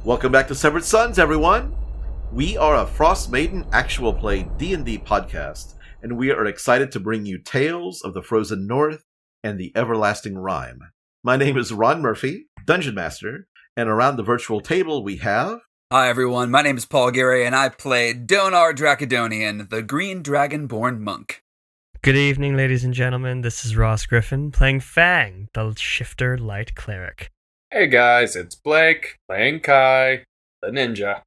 Welcome back to Severed Sons, everyone! We are a Frostmaiden actual play D&D podcast, and we are excited to bring you Tales of the Frozen North and the Everlasting Rime. My name is Ron Murphy, Dungeon Master, and around the virtual table we have... Hi everyone, my name is Paul Gary, and I play Donar Dracodonian, the Green Dragon-born monk. Good evening, ladies and gentlemen. This is Ross Griffin, playing Fang, the Shifter Light Cleric. Hey guys, it's Blake, playing Kai, the ninja.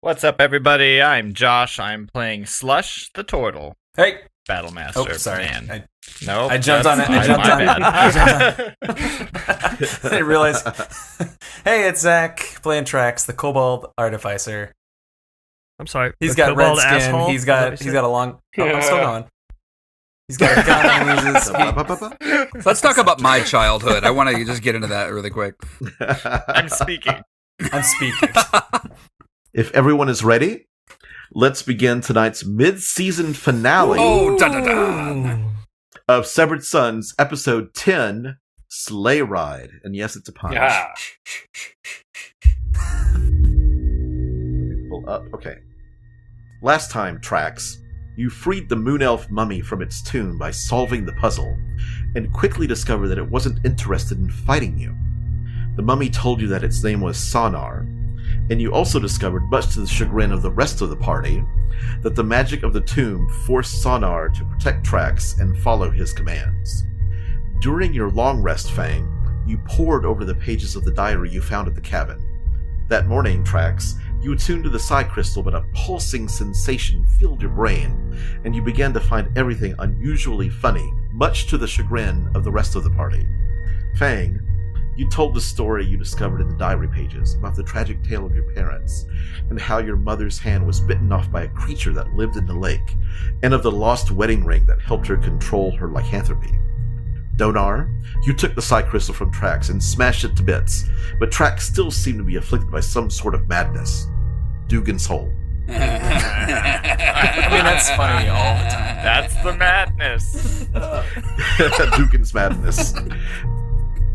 What's up, everybody? I'm Josh. I'm playing Slush, the turtle. Hey! Battlemaster. Oh, sorry. Man. I jumped on it. I didn't realize. Hey, it's Zach, playing Trax, the Kobold Artificer. I'm sorry. He's got red skin. Asshole? He's got a long... Oh, I'm still going. He's got a gun and uses... Let's talk about my childhood. I want to just get into that really quick. I'm speaking. If everyone is ready, let's begin tonight's mid-season finale of Severed Sons, Episode 10, Sleigh Ride. And yes, it's a pun. Yeah. Let me pull up. Okay. Last time, Trax, you freed the Moon Elf mummy from its tomb by solving the puzzle, and quickly discovered that it wasn't interested in fighting you. The mummy told you that its name was Sonar, and you also discovered, much to the chagrin of the rest of the party, that the magic of the tomb forced Sonar to protect Trax and follow his commands. During your long rest, Fang, you pored over the pages of the diary you found at the cabin. That morning, Trax, you attuned to the psi crystal, but a pulsing sensation filled your brain, and you began to find everything unusually funny, much to the chagrin of the rest of the party. Fang, you told the story you discovered in the diary pages about the tragic tale of your parents, and how your mother's hand was bitten off by a creature that lived in the lake, and of the lost wedding ring that helped her control her lycanthropy. Donar, you took the psi crystal from Trax and smashed it to bits, but Trax still seemed to be afflicted by some sort of madness. Dugan's hole. I mean, that's funny all the time. That's the madness. Dugan's madness.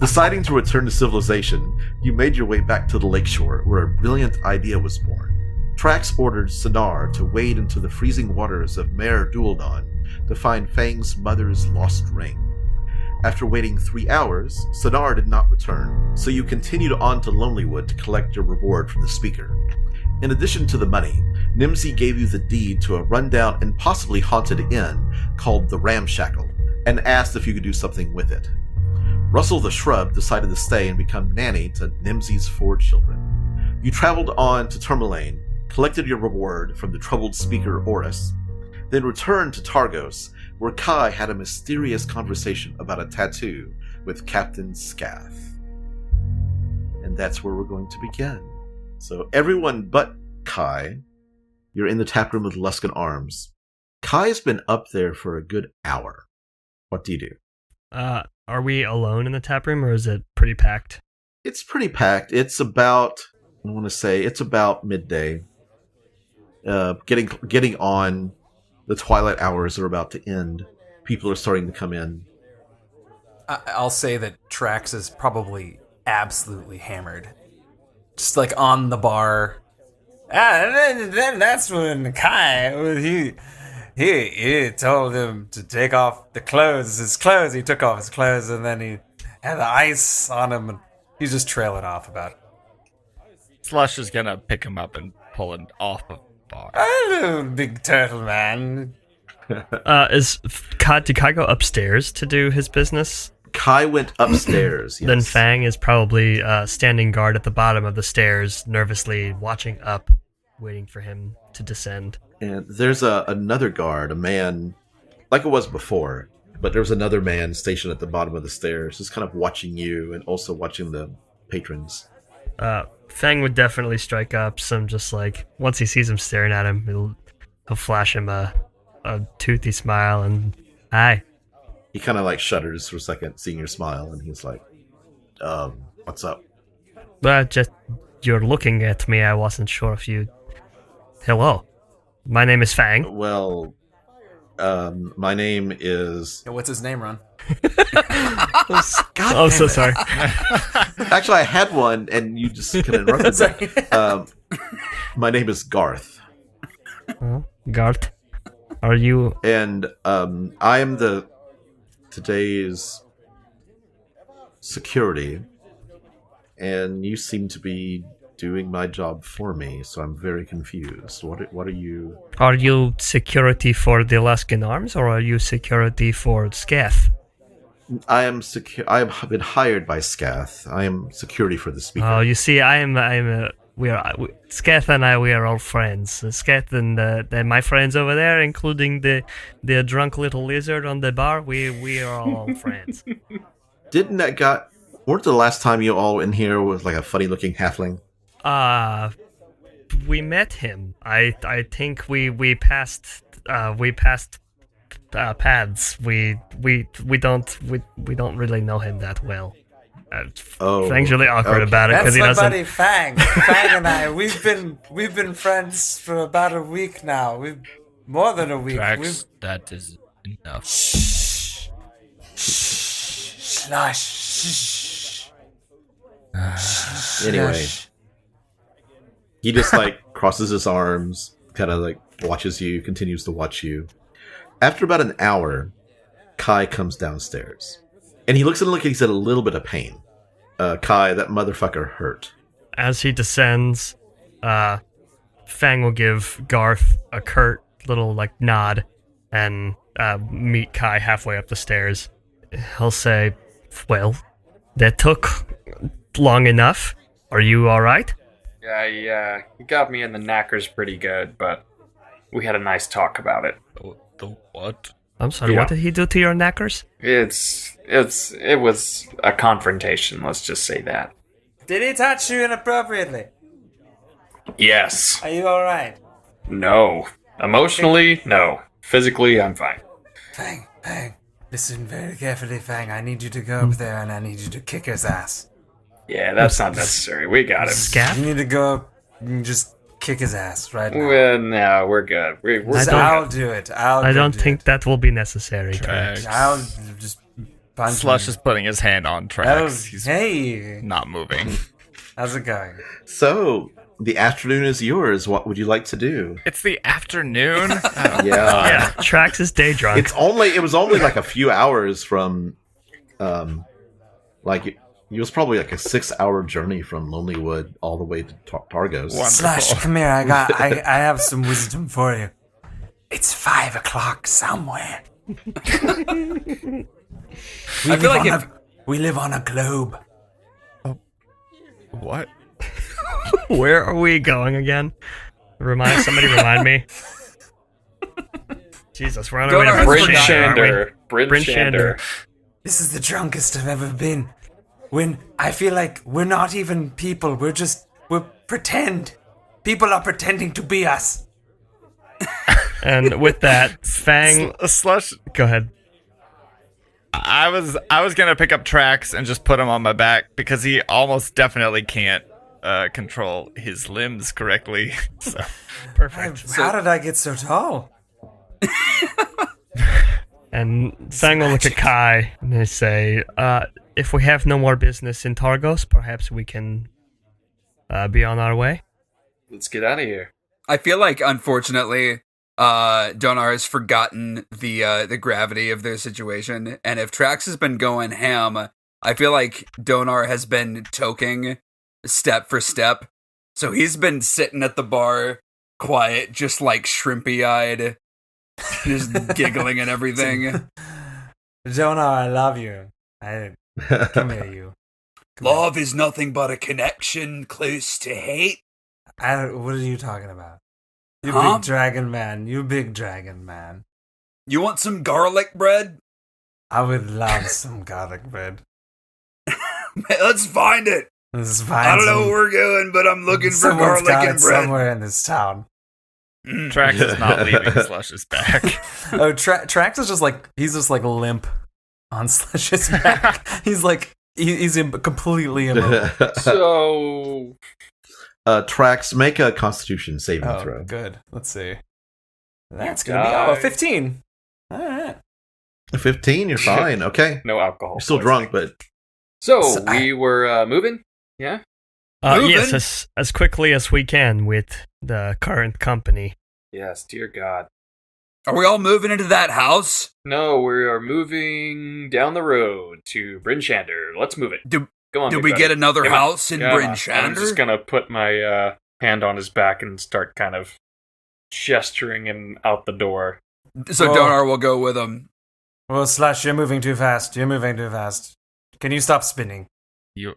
Deciding to return to civilization, you made your way back to the lakeshore, where a brilliant idea was born. Trax ordered Sonar to wade into the freezing waters of Mare Dualdon to find Fang's mother's lost ring. After waiting 3 hours, Sonar did not return, so you continued on to Lonelywood to collect your reward from the speaker. In addition to the money, Nimsy gave you the deed to a rundown and possibly haunted inn called the Ramshackle, and asked if you could do something with it. Russell the Shrub decided to stay and become nanny to Nimsy's 4 children. You traveled on to Tourmaline, collected your reward from the troubled speaker Oris, then returned to Targos, where Kai had a mysterious conversation about a tattoo with Captain Scath. And that's where we're going to begin. So everyone but Kai, you're in the taproom with Luskan Arms. Kai's been up there for a good hour. What do you do? Are we alone in the taproom, or is it pretty packed? It's pretty packed. It's about, I want to say, it's about midday. Getting on. The twilight hours are about to end. People are starting to come in. I'll say that Trax is probably absolutely hammered. Just like on the bar. And then that's when Kai, he told him to take off his clothes. He took off his clothes, and then he had the ice on him, and he's just trailing off about it. Slush is gonna pick him up and pull him off of the bar. Hello, big turtle man. Did Kai go upstairs to do his business? Kai went upstairs, yes. Then Fang is probably standing guard at the bottom of the stairs, nervously watching up, waiting for him to descend. And there's another guard, a man, like it was before, but there's another man stationed at the bottom of the stairs, just kind of watching you and also watching the patrons. Fang would definitely strike up some, just like, once he sees him staring at him, he'll flash him a toothy smile and, hi. He kind of like shudders for a second, seeing your smile, and he's like, what's up? Just, you're looking at me, I wasn't sure if you... Hello. My name is Fang. Well, My name is. Yeah, what's his name, Ron? Oh, so sorry. Actually, I had one, and you just kind of interrupted that. My name is Garth, Gart, are you? and I am today's security, and you seem to be doing my job for me, so I'm very confused. What are you? Are you security for the Alaskan Arms, or are you security for Scath? I am secure. I have been hired by Scath. I am security for the speaker. Oh, you see, Scath and I, we are all friends. Scath and my friends over there, including the drunk little lizard on the bar, we are all friends. Didn't that guy? Weren't the last time you all in here was like a funny-looking halfling? We met him. I think we passed paths. We don't really know him that well. Fang's really awkward about it because That's he my doesn't. buddy Fang. Fang and I, we've been friends for about a week now. We've more than a week. Trax, that is enough. Slush. Anyway, he just like crosses his arms, kind of like watches you, continues to watch you. After about an hour, Kai comes downstairs, and he looks at him like he's in a little bit of pain. Kai, that motherfucker hurt. As he descends, Fang will give Garth a curt little like nod and meet Kai halfway up the stairs. He'll say, "Well, that took long enough. Are you all right?" Yeah, he got me in the knackers pretty good, but we had a nice talk about it. The what? I'm sorry. Yeah. What did he do to your knackers? It was a confrontation, let's just say that. Did he touch you inappropriately? Yes. Are you alright? No. Emotionally, no. Physically, I'm fine. Fang. Listen very carefully, Fang. I need you to go up there and I need you to kick his ass. Yeah, that's not necessary. We got him. Scath? You need to go up and just kick his ass right now. Well, no, we're good. We're I'll do it. I don't think that will be necessary. Trax. I'll just punch Slush him. is putting his hand on Trax. That was- He's hey, not moving. how's it going? So the afternoon is yours. What would you like to do? It's the afternoon. Yeah, Trax is day drunk. It was only like a few hours from, like it was probably like a 6-hour journey from Lonelywood all the way to Targos. Wonderful. Slash, come here. I have some wisdom for you. It's 5 o'clock somewhere. I feel like we live on a globe. What? Where are we going again? Somebody remind me. Jesus, we're on our way to Bryn Shander, aren't we? Shander. Bryn Shander. This is the drunkest I've ever been. When I feel like we're not even people. We're pretend. People are pretending to be us. And with that, Fang, Slush. go ahead. I was gonna pick up Trax and just put him on my back because he almost definitely can't control his limbs correctly. So perfect. How did I get so tall? And Fang will look at Kai and they say, if we have no more business in Targos, perhaps we can be on our way. Let's get out of here. I feel like, unfortunately, Donar has forgotten the gravity of their situation, and if Trax has been going ham, I feel like Donar has been toking step for step. So he's been sitting at the bar, quiet, just like shrimpy-eyed, just giggling and everything. Jonah, I love you. Come here, you. Love is nothing but a connection close to hate. What are you talking about? You Huh? big dragon man. You big dragon man. You want some garlic bread? I would love some garlic bread. Let's find it. Let's find I don't know some- where we're going, but I'm looking for Someone's garlic got and it bread. somewhere in this town. Trax is not leaving Slush's back. Oh, Trax is just like limp on Slash's back. he's completely immobile. So, Trax, make a Constitution saving Oh, throw. good. Let's see. That's You gonna be die. 15. All right. 15, you're fine. Okay. No alcohol. You're still poisoning. drunk, but So we were moving? Yeah? Yes, as quickly as we can with the current company. Yes, dear God. Are we all moving into that house? No, we are moving down the road to Bryn Shander. Let's move it. Go on, Did big we buddy. get another Come on. house in Come Bryn on. Shander? I'm just gonna put my hand on his back and start kind of gesturing him out the door. So Oh. Donar will go with him. Well, Slash, you're moving too fast. You're moving too fast. Can you stop spinning? You're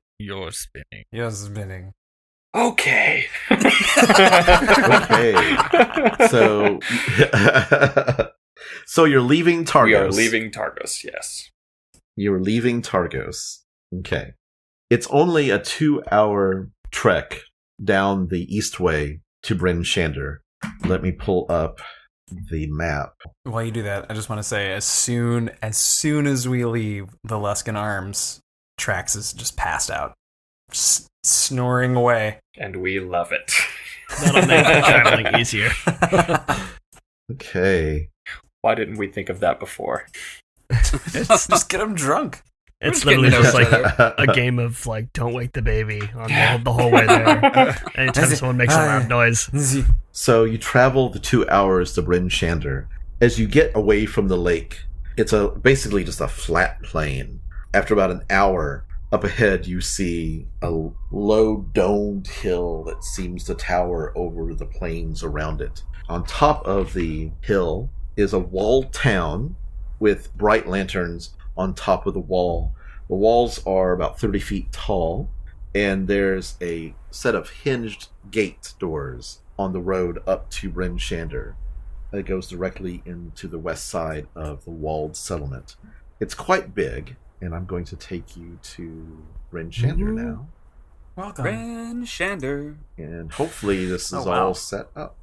spinning. You're spinning. Okay. okay. So, so you're leaving Targos. We are leaving Targos, yes. You're leaving Targos. Okay. It's only a 2-hour trek down the Eastway to Bryn Shander. Let me pull up the map. While you do that, I just want to say, as soon as we leave the Luskan Arms, Trax is just passed out, just snoring away. And we love it. That'll make the traveling easier. Okay. Why didn't we think of that before? Just get him drunk. It's just getting literally to know just each like a game of like don't wake the baby on the whole way there. Anytime someone makes a loud noise. So you travel the 2 hours to Bryn Shander. As you get away from the lake, it's basically just a flat plain. After about an hour, up ahead you see a low domed hill that seems to tower over the plains around it. On top of the hill is a walled town with bright lanterns on top of the wall. The walls are about 30 feet tall, and there's a set of hinged gate doors on the road up to Bryn Shander that goes directly into the west side of the walled settlement. It's quite big, and I'm going to take you to Bryn Shander now. Welcome. Bryn Shander. And hopefully this is Oh, wow. all set up.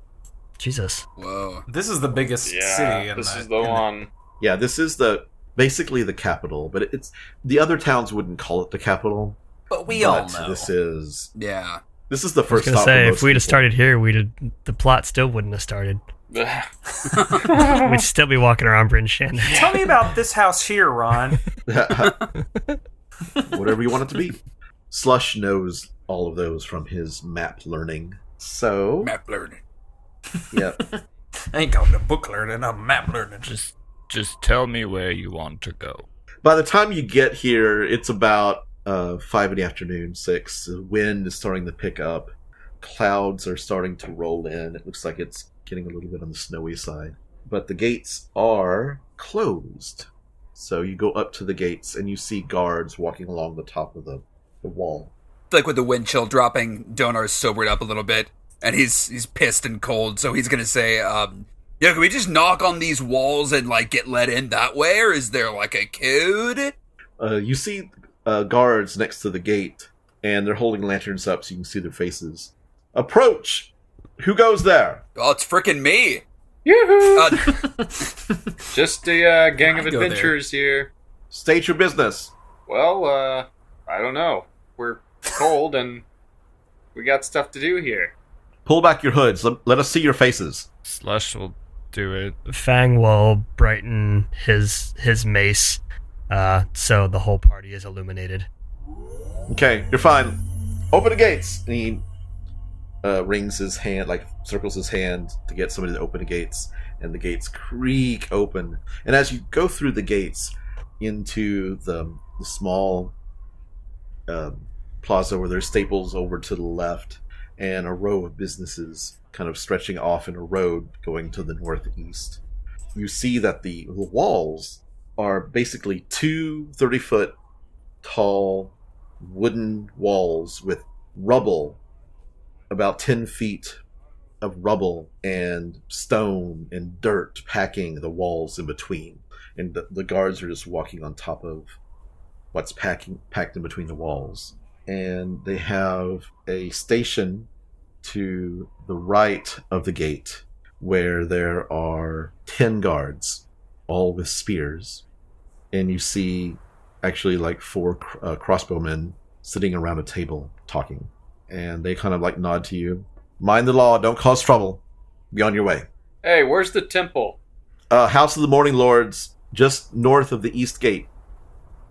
Jesus. Whoa. This is the biggest city. This is the one. Yeah, this is basically the capital, but it's the other towns wouldn't call it the capital. But we all but know. This is Yeah. the I was first gonna stop. say for if most we'd have people. started here, the plot still wouldn't have started. We'd still be walking around Bryn Shander. Tell me about this house here, Ron. Whatever you want it to be. Slush knows all of those from his map learning. So, Map learning. yeah. I ain't going to book learning, I'm map learning. Just tell me where you want to go. By the time you get here, it's about 5 in the afternoon, 6. The wind is starting to pick up. Clouds are starting to roll in. It looks like it's getting a little bit on the snowy side. But the gates are closed. So you go up to the gates and you see guards walking along the top of the wall. Like with the wind chill dropping, Donar's sobered up a little bit, and he's pissed and cold, so he's gonna say, yeah, can we just knock on these walls and like get let in that way, or is there like a code? You see guards next to the gate, and they're holding lanterns up so you can see their faces. Approach! Who goes there? Oh, it's frickin' me! Yoo-hoo! Just a gang of I go there. adventurers here. State your business. Well, I don't know. We're cold and we got stuff to do here. Pull back your hoods. Let us see your faces. Slush will do it. Fang will brighten his mace, so the whole party is illuminated. Okay, you're fine. Open the gates. And he rings his hand, like circles his hand to get somebody to open the gates, and the gates creak open. And as you go through the gates into the small plaza where there's staples over to the left, and a row of businesses kind of stretching off in a road going to the northeast, you see that the walls are basically two 30-foot tall wooden walls with rubble, about 10 feet of rubble and stone and dirt packing the walls in between. And the guards are just walking on top of what's packed in between the walls. And they have a station to the right of the gate where there are 10 guards, all with spears. And you see actually like 4 crossbowmen sitting around a table talking. And they kind of like nod to you. Mind the law, don't cause trouble. Be on your way. Hey, where's the temple? House of the Morning Lords, just north of the East Gate.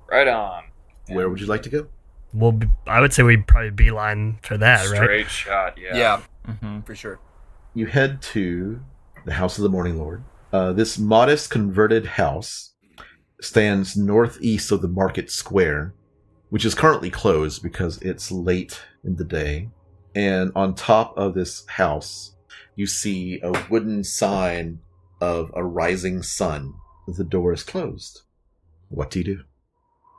Right on. Where would you like to go? Well, I would say we'd probably beeline for that, right? Straight shot, yeah. Yeah, Mm-hmm. for sure. You head to the House of the Morning Lord. This modest converted house stands northeast of the market square, which is currently closed because it's late in the day. And on top of this house, you see a wooden sign of a rising sun. The door is closed. What do you do?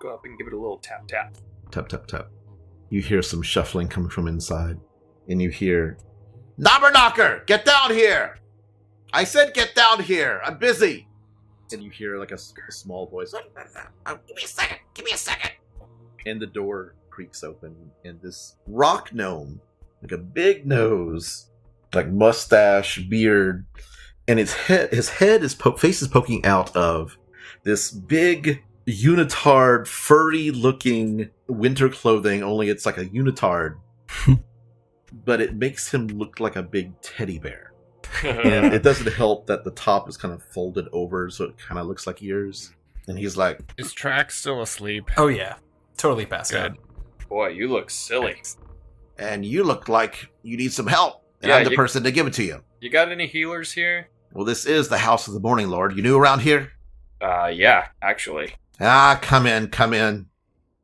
Go up and give it a little tap tap. Tap, tap, tap. You hear some shuffling coming from inside. And you hear, "Knobber knocker, get down here! I said get down here! I'm busy!" And you hear like a small voice, give me a second! And the door creaks open, and this rock gnome, like a big nose, like mustache, beard, and his face is poking out of this big unitard, furry-looking winter clothing, only it's like a unitard. But it makes him look like a big teddy bear. And it doesn't help that the top is kind of folded over, so it kind of looks like ears. And he's like, Is Trax still asleep? Oh yeah, totally passed out. Good. Boy, you look silly. "And you look like you need some help, and Yeah, I'm the you- person to give it to you." You got any healers here? "Well, this is the House of the Morning Lord. You new around here?" Yeah, actually. Come in.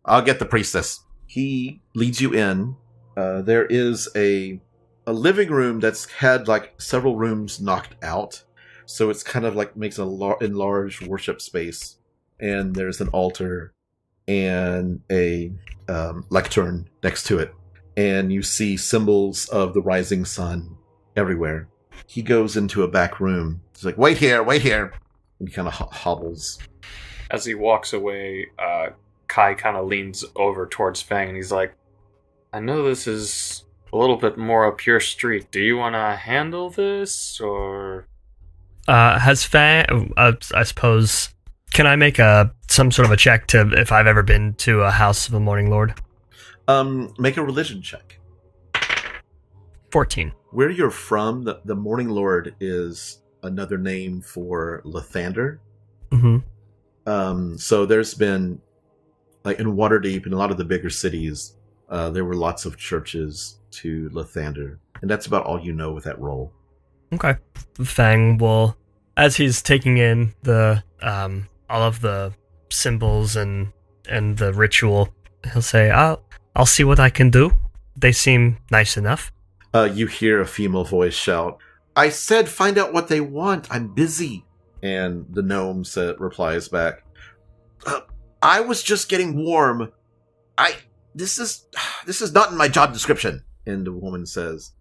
I'll get the priestess." He leads you in. There is a living room that's had like several rooms knocked out, so it's kind of like makes a enlarged worship space. And there's an altar and a lectern next to it, and you see symbols of the rising sun everywhere. He goes into a back room. He's like, wait here, and he kind of hobbles. As he walks away, Kai kind of leans over towards Fang and he's like, "I know this is a little bit more up your street. Do you want to handle this, or...?" Has Fang, I suppose, can I make some sort of a check to if I've ever been to a House of the Morning Lord? Make a religion check. 14. Where you're from, the Morning Lord is another name for Lathander. Mm-hmm. So there's been, like in Waterdeep, in a lot of the bigger cities, there were lots of churches to Lathander. And that's about all you know with that role. Okay. Fang will, as he's taking in the all of the symbols and the ritual, he'll say, I'll see what I can do. They seem nice enough. You hear a female voice shout, "I said find out what they want. I'm busy." And the gnome replies back, "I was just getting warm. This is not in my job description." And the woman says,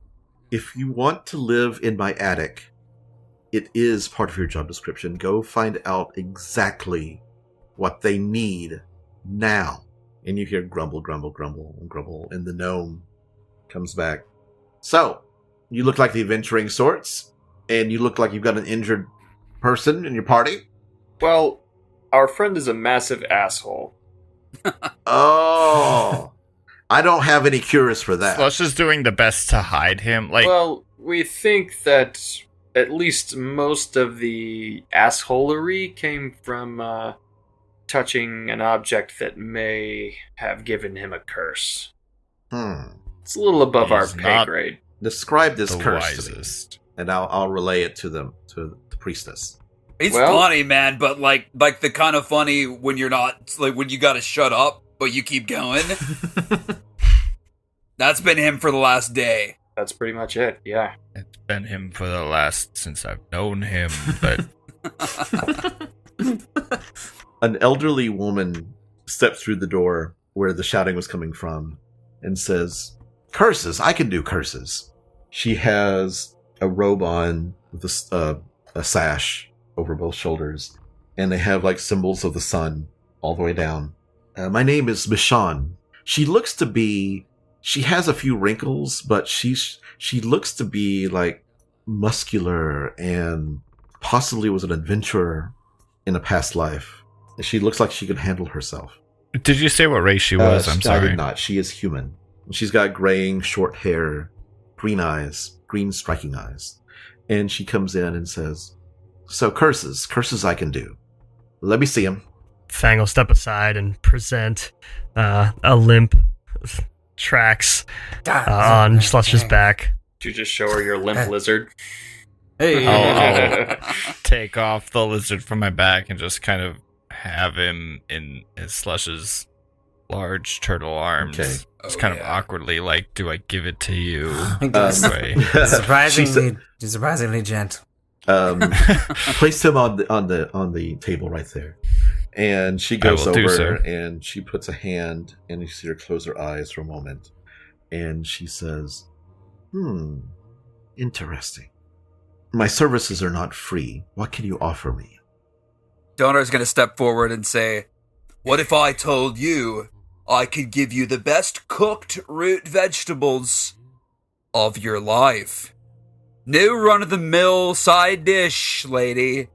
"If you want to live in my attic, it is part of your job description. Go find out exactly what they need now." And you hear grumble, grumble, grumble, and grumble. And the gnome comes back. "So, you look like the adventuring sorts, and you look like you've got an injured person in your party?" Well, our friend is a massive asshole. "Oh, I don't have any cures for that." Slush is doing the best to hide him. Well, we think that at least most of the assholery came from touching an object that may have given him a curse. It's a little above our He's pay not grade. Describe this the curse to me, wisest. and I'll relay it to the priestess. It's Well- funny, man, but like the kind of funny when you're not, like when you gotta shut up, but you keep going. That's been him for the last day. That's pretty much it, yeah. It's been him for the last since I've known him, but An elderly woman steps through the door where the shouting was coming from and says, "Curses, I can do curses." She has a robe on with a sash over both shoulders, and they have like symbols of the sun all the way down. "My name is Michonne." She has a few wrinkles, but she looks to be like muscular and possibly was an adventurer in a past life. She looks like she could handle herself. did you say what race she was? I'm I sorry. did not. She is human. She's got graying, short hair, green eyes, green striking eyes. And she comes in and says, So curses I can do. Let me see him. Fang will step aside and present a limp Trax on Slush's back. Did you just show her your limp lizard? Hey. I'll take off the lizard from my back and just kind of have him in his Slush's large turtle arms. Okay. Just kind of awkwardly, like, do I give it to you? Surprisingly gentle. Place him on the table right there. And she goes I will do so. over and she puts a hand, and you see her close her eyes for a moment. And she says, interesting. My services are not free. What can you offer me? Donar's going to step forward and say, what if I told you I could give you the best cooked root vegetables of your life? No run-of-the-mill side dish, lady.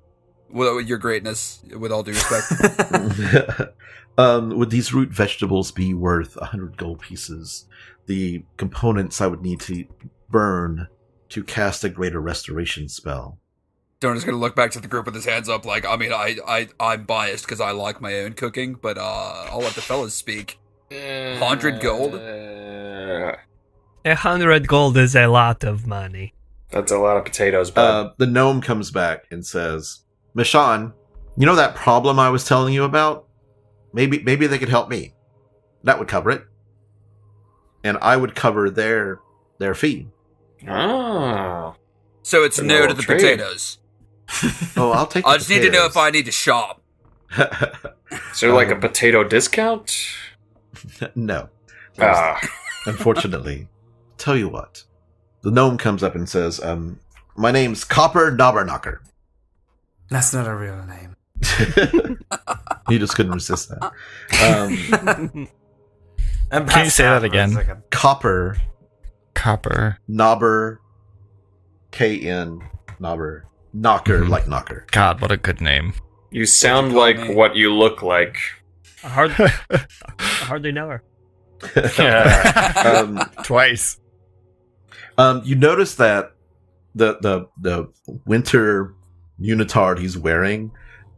Well, your greatness, with all due respect. Would these root vegetables be worth 100 gold pieces? The components I would need to burn to cast a greater restoration spell. Donar's going to look back to the group with his hands up like, I mean, I'm biased because I like my own cooking, but I'll let the fellas speak. 100 gold? 100 gold is a lot of money. That's a lot of potatoes, bud. The gnome comes back and says, Michonne, you know that problem I was telling you about? Maybe they could help me. That would cover it. And I would cover their fee. Oh. So it's A no little to the trade. potatoes. Oh, I'll take the I just need to know if potatoes. I need to shop. Is there like a potato discount? No. Ah. Unfortunately. Tell you what. The gnome comes up and says, my name's Copper Knobberknocker. That's not a real name. He just couldn't resist that. Can you say that again? Copper Copper. Knobber K-N Knobber Knocker, like knocker. God, what a good name. You sound call like me? what you look like. I hardly know her. Twice. You notice that the winter unitard he's wearing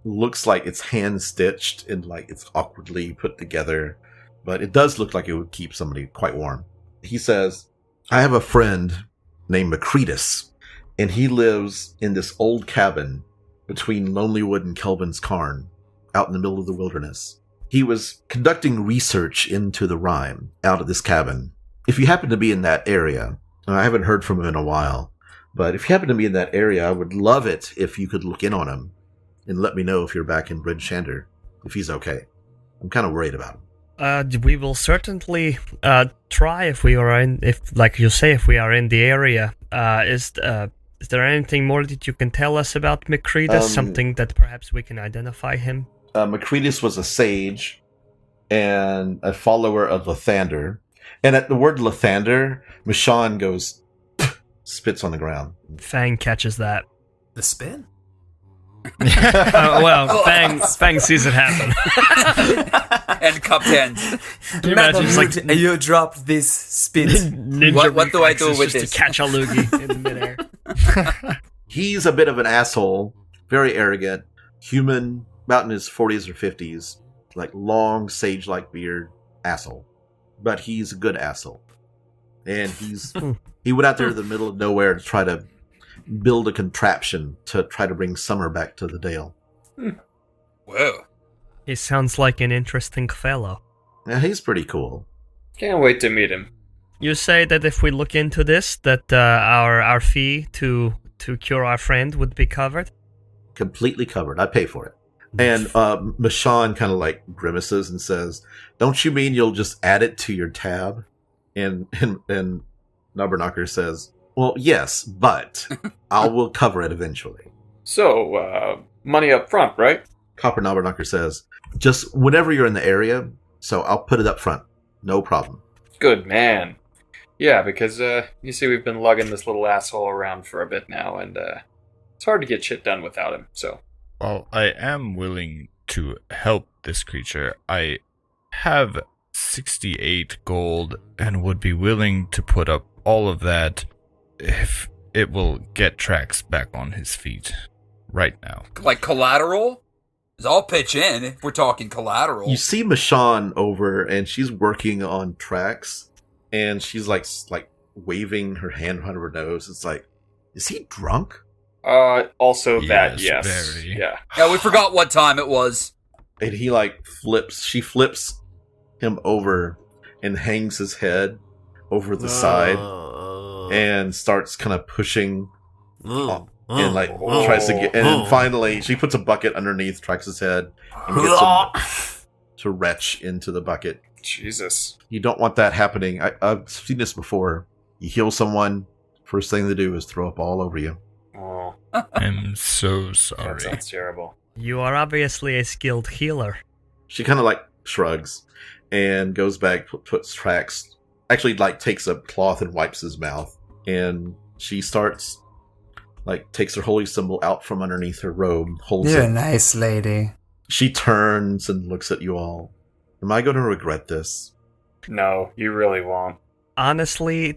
looks like it's hand stitched and like it's awkwardly put together, but it does look like it would keep somebody quite warm. He says, I have a friend named Macretus, and he lives in this old cabin between Lonelywood and Kelvin's Cairn, out in the middle of the wilderness. He was conducting research into the Rime out of this cabin. If you happen to be in that area, I haven't heard from him in a while, but if you happen to be in that area, I would love it if you could look in on him and let me know if you're back in Bryn Shander, if he's okay. I'm kind of worried about him. We will certainly try if we are in, like you say, if we are in the area. Is there anything more that you can tell us about Macretus? Something that perhaps we can identify him? Macretus was a sage and a follower of Lathander. And at the word Lathander, Michonne goes, spits on the ground. Fang catches that. The spin? Well, Fang sees it happen. And cupped hands. Can you imagine just like You dropped this spin. ninja What do I do reflexes with just this? to catch a loogie in the midair? He's a bit of an asshole, very arrogant, human, about in his 40s or 50s, like long sage-like beard, asshole. But he's a good asshole. And he went out there in the middle of nowhere to try to build a contraption to try to bring summer back to the Dale. Whoa. He sounds like an interesting fellow. Yeah, he's pretty cool. Can't wait to meet him. You say that if we look into this, that our fee to cure our friend would be covered? Completely covered. I pay for it. And Michonne kind of like grimaces and says, don't you mean you'll just add it to your tab? And Knobberknocker says, well, yes, but I will cover it eventually. So, money up front, right? Copper Knobberknocker says, just whenever you're in the area, so I'll put it up front. No problem. Good man. Yeah, because, you see we've been lugging this little asshole around for a bit now, and, it's hard to get shit done without him, so. Well, I am willing to help this creature. I have 68 gold and would be willing to put up all of that if it will get Trax back on his feet right now. Like collateral? 'Cause I'll pitch in if we're talking collateral. You see Michonne over, and she's working on Trax, and she's like waving her hand behind her nose. It's like, is he drunk? Also that, Yes, yes. very. Yeah. Yeah, we forgot what time it was. And he she flips him over and hangs his head over the side and starts kind of pushing and like tries to get, and then finally she puts a bucket underneath Trax's head and gets him to retch into the bucket. Jesus. You don't want that happening. I've seen this before. You heal someone, first thing to do is throw up all over you. Oh, I'm so that sorry. sounds terrible. You are obviously a skilled healer. She kind of like shrugs and goes back, puts Trax, actually like takes a cloth and wipes his mouth, and she starts like takes her holy symbol out from underneath her robe, holds You're a it. nice lady. She turns and looks at you all. Am I going to regret this? No, you really won't. Honestly,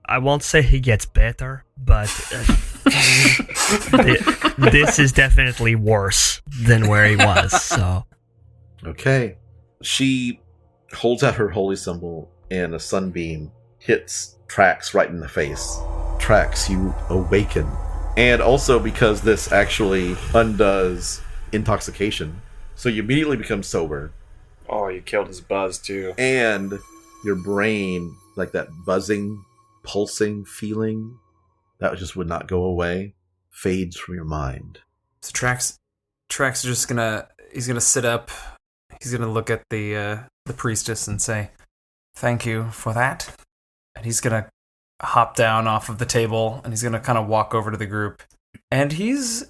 I won't say he gets better, but this is definitely worse than where he was, so. Okay. She holds out her holy symbol, and a sunbeam hits Trax right in the face. Trax, you awaken. And also because this actually undoes intoxication, so you immediately become sober. Oh, you killed his buzz, too. And your brain, like that buzzing, pulsing feeling, that just would not go away, fades from your mind. So Trax is just he's gonna sit up. He's gonna look at the priestess and say, "Thank you for that." And he's gonna hop down off of the table and he's gonna kind of walk over to the group. And he's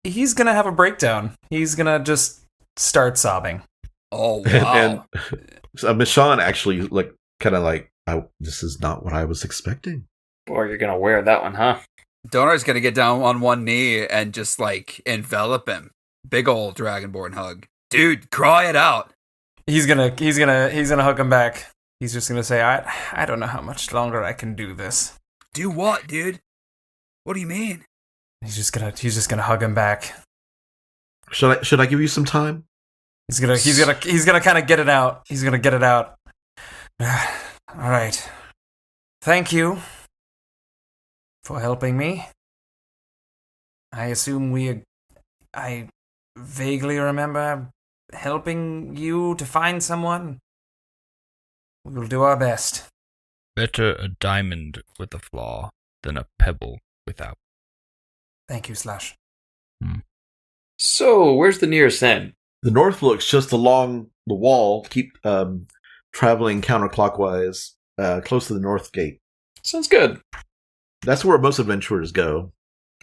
gonna have a breakdown. He's gonna just start sobbing. Oh, wow. And Michonne actually this is not what I was expecting. Boy, you're gonna wear that one, huh? Donar's gonna get down on one knee and just like envelop him. Big old Dragonborn hug. Dude, cry it out. He's gonna hug him back. He's just gonna say, I don't know how much longer I can do this. Do what, dude? What do you mean? He's just gonna hug him back. Should I give you some time? He's gonna kind of get it out. He's gonna get it out. All right. Thank you for helping me. I assume I vaguely remember helping you to find someone. We will do our best. Better a diamond with a flaw than a pebble without. Thank you, Slash. So, where's the nearest end? The north looks just along the wall. Keep traveling counterclockwise, close to the north gate. Sounds good. That's where most adventurers go,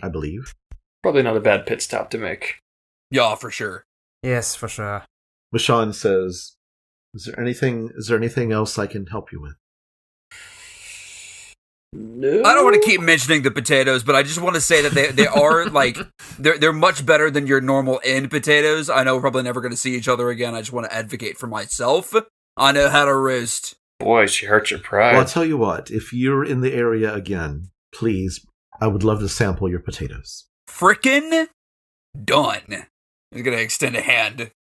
I believe. Probably not a bad pit stop to make. Yeah, for sure. Yes, for sure. Michonne says, Is there anything else I can help you with? No. I don't want to keep mentioning the potatoes, but I just want to say that they are like they're much better than your normal inn potatoes. I know we're probably never going to see each other again. I just want to advocate for myself. I know how to roast. Boy, she hurt your pride. Well, I'll tell you what. If you're in the area again, please, I would love to sample your potatoes. Frickin' done. He's going to extend a hand.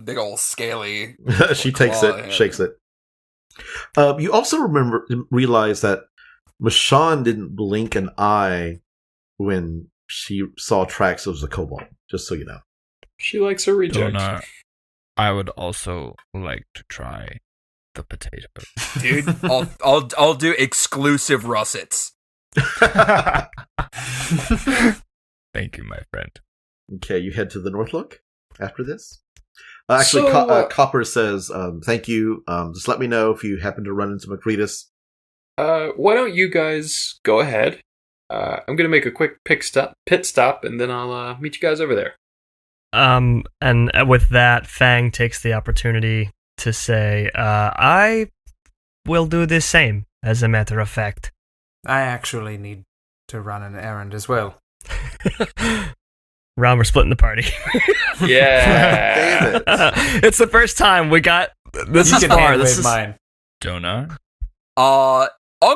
Big old scaly. She takes it, hand. shakes it. You also realize that Michonne didn't blink an eye when she saw Trax as a kobold, just so you know. She likes her reject. Donar, I would also like to try the potato. Dude, I'll do exclusive russets. Thank you, my friend. Okay, you head to the Northlook after this. Actually, Copper says, thank you. Just let me know if you happen to run into Macretus. Why don't you guys go ahead? I'm gonna make a quick pit stop, and then I'll meet you guys over there. And with that, Fang takes the opportunity to say, I will do the same, as a matter of fact. I actually need to run an errand as well. Ron, we're splitting the party. Yeah. Damn it. It's the first time we got this You is can far. hand This wave is mine. Donar? I'll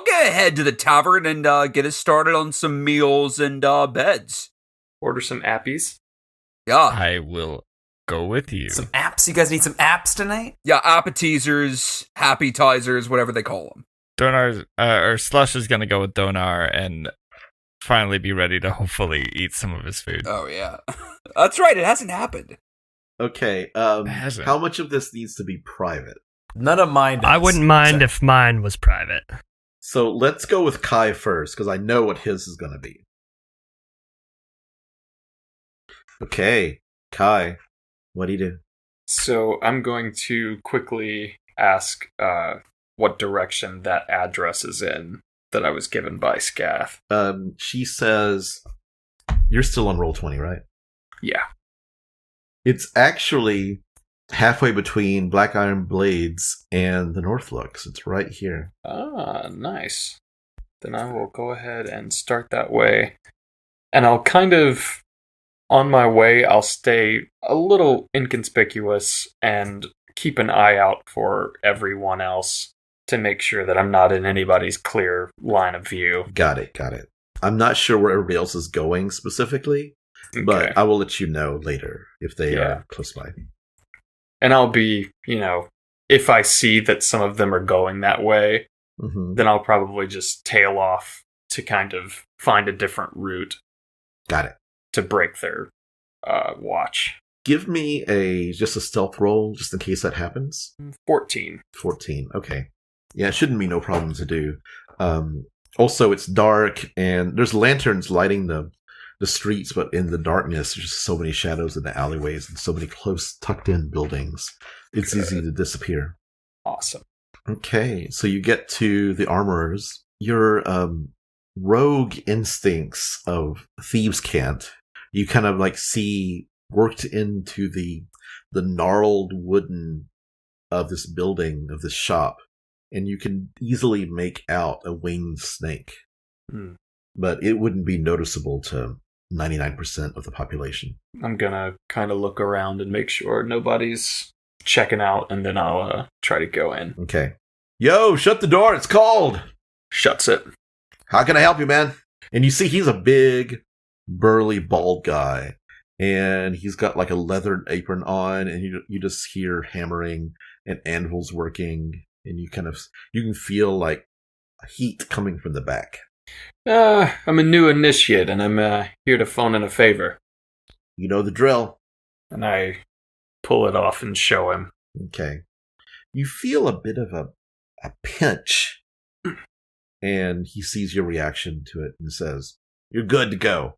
get ahead to the tavern and get us started on some meals and beds. Order some appies. Yeah. I will go with you. Some apps? You guys need some apps tonight? Yeah, appetizers, happy-tizers, whatever they call them. Donar, or Slush is going to go with Donar and finally be ready to hopefully eat some of his food. Oh, yeah. That's right, it hasn't happened. Okay, Hasn't. how much of this needs to be private? None of mine does. I wouldn't mind if mine was private. So let's go with Kai first, because I know what his is going to be. Okay, Kai, what do you do? So I'm going to quickly ask what direction that address is in that I was given by Scath. She says, you're still on Roll20, right? Yeah. It's actually halfway between Black Iron Blades and the Northlooks. It's right here. Ah, nice. Then I will go ahead and start that way. And I'll kind of, on my way, I'll stay a little inconspicuous and keep an eye out for everyone else to make sure that I'm not in anybody's clear line of view. Got it. I'm not sure where everybody else is going specifically, but Okay. I will let you know later if they are close by. And I'll be, if I see that some of them are going that way, Mm-hmm. then I'll probably just tail off to kind of find a different route Got it. to break their watch. Give me just a stealth roll, just in case that happens. 14. 14. Okay. Yeah, it shouldn't be no problem to do. Also, it's dark, and there's lanterns lighting the streets, but in the darkness, there's just so many shadows in the alleyways and so many close, tucked-in buildings. It's easy to disappear. Awesome. Okay, so you get to the armorers. Your rogue instincts of thieves' cant, you kind of like see worked into the gnarled wooden of this building, of this shop, and you can easily make out a winged snake. Hmm. But it wouldn't be noticeable to 99% of the population. I'm gonna kind of look around and make sure nobody's checking out, and then I'll try to go in. Okay. Yo, shut the door, it's cold! Shuts it. How can I help you, man? And you see he's a big, burly, bald guy. And he's got like a leather apron on, and you just hear hammering and anvils working, and you can feel like heat coming from the back. I'm a new initiate, and I'm here to phone in a favor. You know the drill. And I pull it off and show him. Okay. You feel a bit of a pinch, and he sees your reaction to it and says, "You're good to go.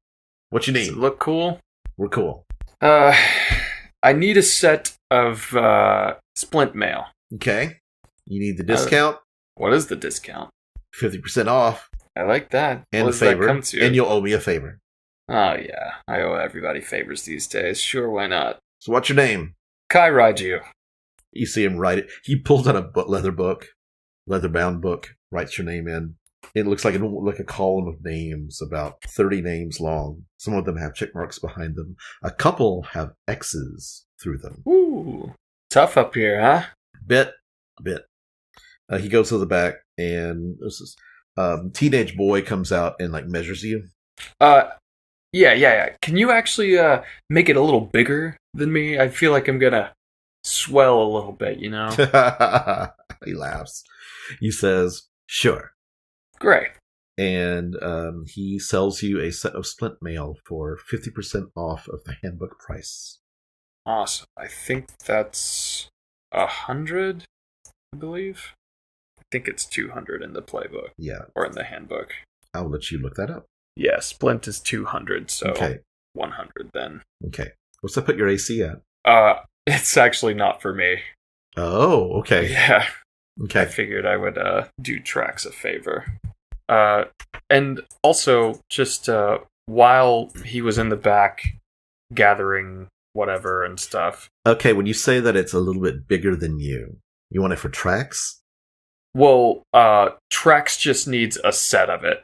What you Does need? it look cool? We're cool." I need a set of splint mail. Okay. You need the discount? What is the discount? 50% off. I like that. And what a does favor. that come to? And you'll owe me a favor. Oh, yeah. I owe everybody favors these days. Sure, why not? So what's your name? Kai Raiju. You see him write it. He pulls out a leather-bound book, writes your name in. It looks like a column of names, about 30 names long. Some of them have check marks behind them. A couple have X's through them. Ooh. Tough up here, huh? Bit. He goes to the back, and this teenage boy comes out and like measures you. Yeah. Can you actually make it a little bigger than me? I feel like I'm gonna swell a little bit, you know? He laughs. He says, "Sure." Great. And he sells you a set of splint mail for 50% off of the handbook price. Awesome. I think that's 100, I believe. I think it's 200 in the playbook. Yeah. Or in the handbook. I'll let you look that up. Yeah, splint is 200, so Okay. 100 then. Okay. What's that put your AC at? It's actually not for me. Oh, okay. Yeah. I Okay. figured I would do Trax a favor. And also, just while he was in the back gathering whatever and stuff. Okay, when you say that it's a little bit bigger than you want it for Trax? Well, Trax just needs a set of it.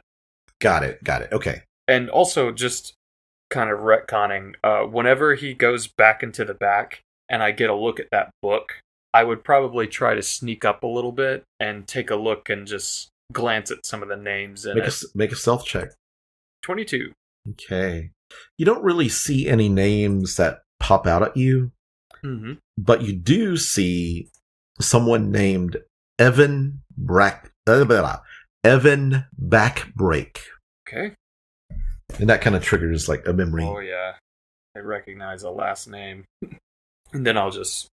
Got it. Okay. And also, just kind of retconning, whenever he goes back into the back and I get a look at that book, I would probably try to sneak up a little bit and take a look and just glance at some of the names in it. Make a stealth check. 22. Okay. You don't really see any names that pop out at you, Mm-hmm. but you do see someone named Evan Evan Backbreak. Okay. And that kind of triggers like a memory. Oh yeah, I recognize a last name, and then I'll just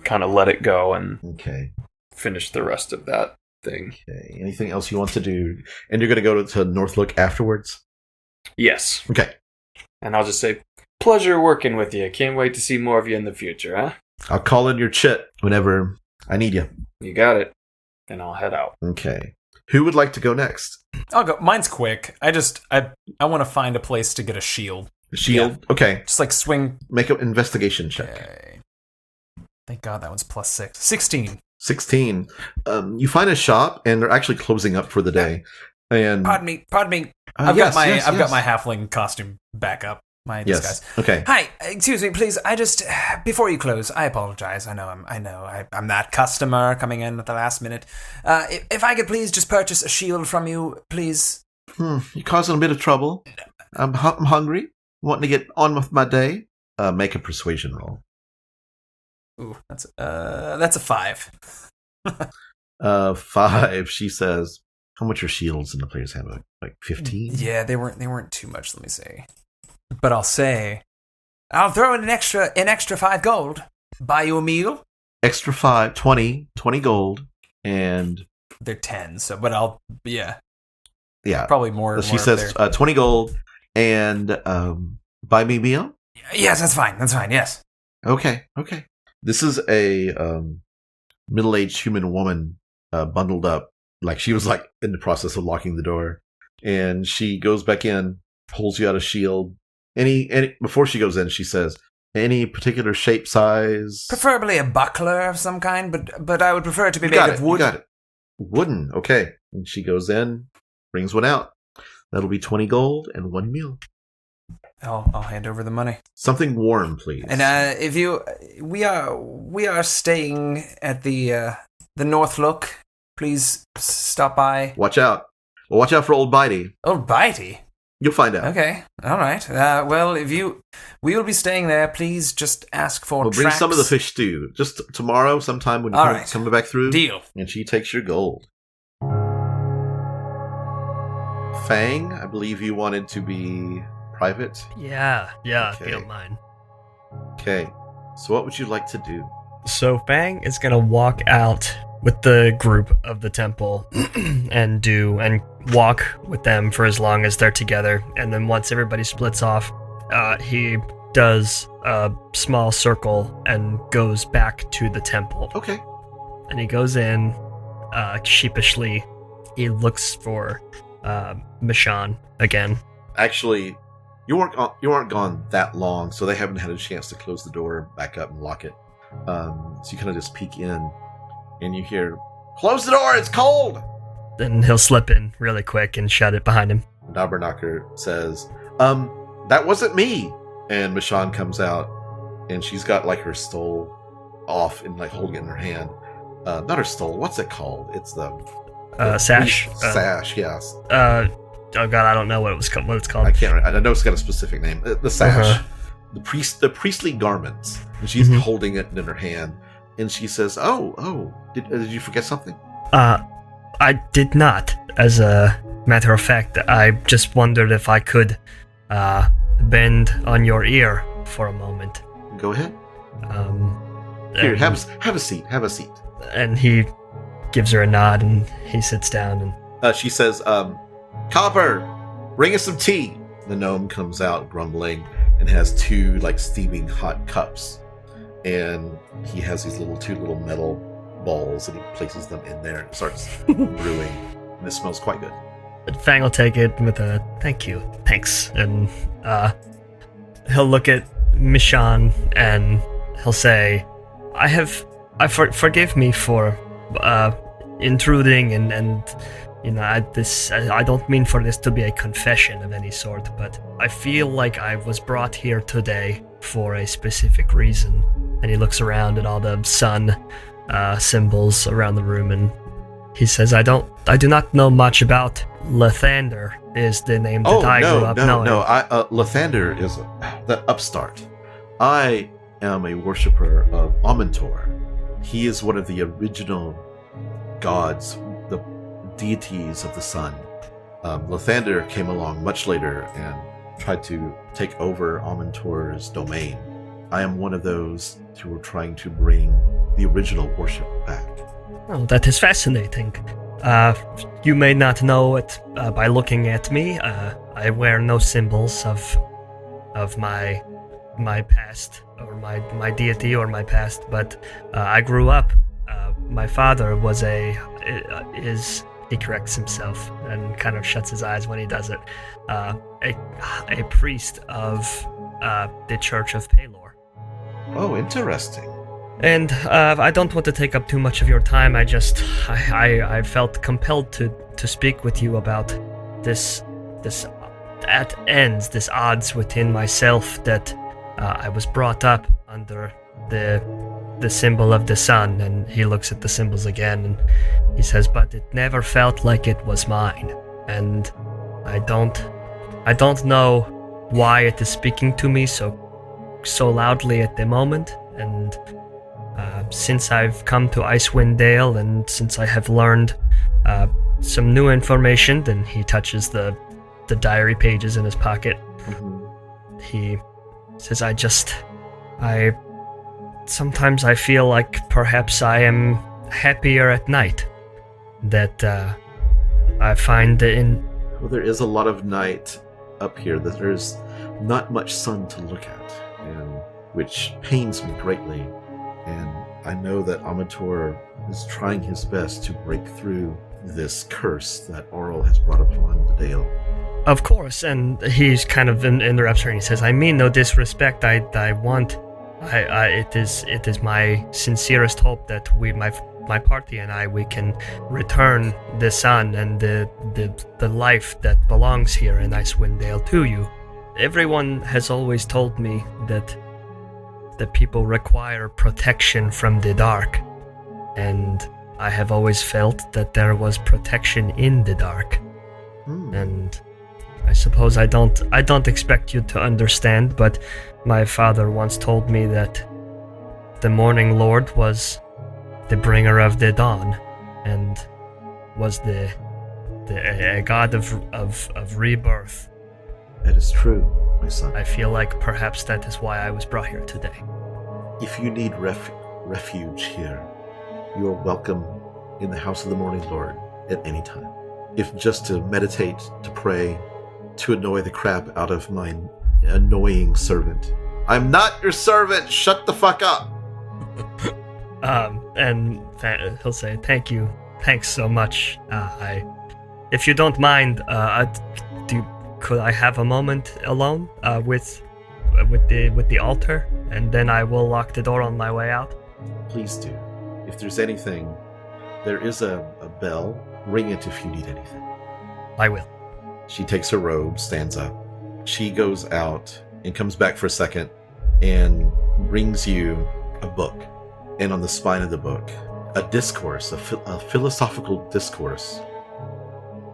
kind of let it go and Okay. finish the rest of that thing. Okay. Anything else you want to do? And you're going to go to Northlook afterwards? Yes, Okay. and I'll just say, pleasure working with you. Can't wait to see more of you in the future, huh? I'll call in your chit whenever I need you. You got it. Then I'll head out. Okay. Who would like to go next? I'll go. Mine's quick. I want to find a place to get a shield. Shield? Okay. Just like swing. Make an investigation check. Okay. Thank God that one's +6. 16. 16. You find a shop, and they're actually closing up for the day. And Pardon me. I've got my halfling costume back up. My disguise. Yes. Okay. Hi, excuse me, please. I just before you close, I apologize. I'm that customer coming in at the last minute. If I could please just purchase a shield from you, please. You're causing a bit of trouble. I'm hungry. Wanting to get on with my day. Make a persuasion roll. Ooh, that's a 5. 5. She says, "How much are shields in the player's handbook? Like 15?" Yeah, they weren't too much. Let me see. But I'll say, I'll throw in an extra 5 gold. Buy you a meal. Extra 5, 20 gold, and They're 10. So, but yeah, She probably more says 20 gold and buy me a meal. Yes, that's fine. Yes. Okay. This is a middle-aged human woman bundled up, like she was like in the process of locking the door, and she goes back in, pulls you out a shield. Any before she goes in, she says, "Any particular shape, size?" Preferably a buckler of some kind, but I would prefer it to be made of wood. You got it. Wooden. Okay. And she goes in, brings one out. That'll be 20 gold and 1 meal. I'll hand over the money. Something warm, please. And we are staying at the Northlook. Please stop by. Watch out. Well, watch out for Old Bitey. Old Bitey. You'll find out. Okay, all right. Well, we will be staying there. Please just ask for. We'll bring Trax. some of the fish stew. Just tomorrow, sometime when you're coming back through. Deal. And she takes your gold. Fang, I believe you wanted to be private. Yeah, if Okay. you don't mind. Okay. So what would you like to do? So Fang is gonna walk out with the group of the temple and walk with them for as long as they're together, and then once everybody splits off, he does a small circle and goes back to the temple. Okay. And he goes in sheepishly. He looks for Michonne again. Actually, you weren't gone that long, so they haven't had a chance to close the door back up and lock it. So you kind of just peek in, and you hear, "Close the door, it's cold!" Then he'll slip in really quick and shut it behind him. Knobberknocker says, "That wasn't me." And Michonne comes out, and she's got like her stole off and like holding it in her hand. Not her stole, what's it called? It's the Sash. Sash, yes. Oh god, I don't know what it's called. I can't remember. I know it's got a specific name. The sash. Uh-huh. The priestly garments. And she's Mhm. holding it in her hand. And she says, Oh, did you forget something? I did not. As a matter of fact, I just wondered if I could bend on your ear for a moment. Go ahead. Here, And- have a seat. Have a seat. And he gives her a nod, and he sits down. And She says, Copper, bring us some tea. The gnome comes out grumbling and has 2 like steaming hot cups. And he has these two little metal balls, and he places them in there and starts brewing. And it smells quite good. Fang will take it with a thanks, and he'll look at Michonne and he'll say, forgive me for intruding and I don't mean for this to be a confession of any sort, but I feel like I was brought here today for a specific reason. And he looks around at all the sun symbols around the room, and he says, I do not know much about Lathander is the name that I grew up knowing. Lathander is the upstart. I am a worshiper of Amontor. He is one of the original gods, the deities of the sun. Lathander came along much later and tried to take over Amontor's domain. I am one of those who are trying to bring the original worship back. Oh, that is fascinating. You may not know it by looking at me. I wear no symbols of my past or my deity or my past, but I grew up. My father was he corrects himself and kind of shuts his eyes when he does it. A priest of the Church of Pelor. Oh, interesting. And I don't want to take up too much of your time. I felt compelled to speak with you about this at ends, this odds within myself that I was brought up under the symbol of the sun. And he looks at the symbols again and he says, but it never felt like it was mine. And I don't know why it is speaking to me so loudly at the moment. And since I've come to Icewind Dale and since I have learned some new information, then he touches the diary pages in his pocket. Mm-hmm. He says, sometimes I feel like perhaps I am happier at night. That I find that Well, there is a lot of night up here. That there's not much sun to look at, and which pains me greatly. And I know that Amator is trying his best to break through this curse that Auril has brought upon the Dale. Of course, and he's kind of interrupts her and he says, I mean no disrespect, I want... it is my sincerest hope that my party and we can return the sun and the life that belongs here in Icewind Dale to you. Everyone has always told me that people require protection from the dark, and I have always felt that there was protection in the dark. And I suppose I don't expect you to understand, but my father once told me that the Morning Lord was the bringer of the dawn, and was a god of rebirth. That is true, my son. I feel like perhaps that is why I was brought here today. If you need refuge here, you are welcome in the House of the Morning Lord at any time. If just to meditate, to pray, to annoy the crap out of my annoying servant. I'm not your servant! Shut the fuck up! He'll say, thank you. Thanks so much. If you don't mind, could I have a moment alone with the altar, and then I will lock the door on my way out? Please do. If there's anything, there is a bell. Ring it if you need anything. I will. She takes her robe, stands up. She goes out and comes back for a second and brings you a book. And on the spine of the book, a discourse, a philosophical discourse.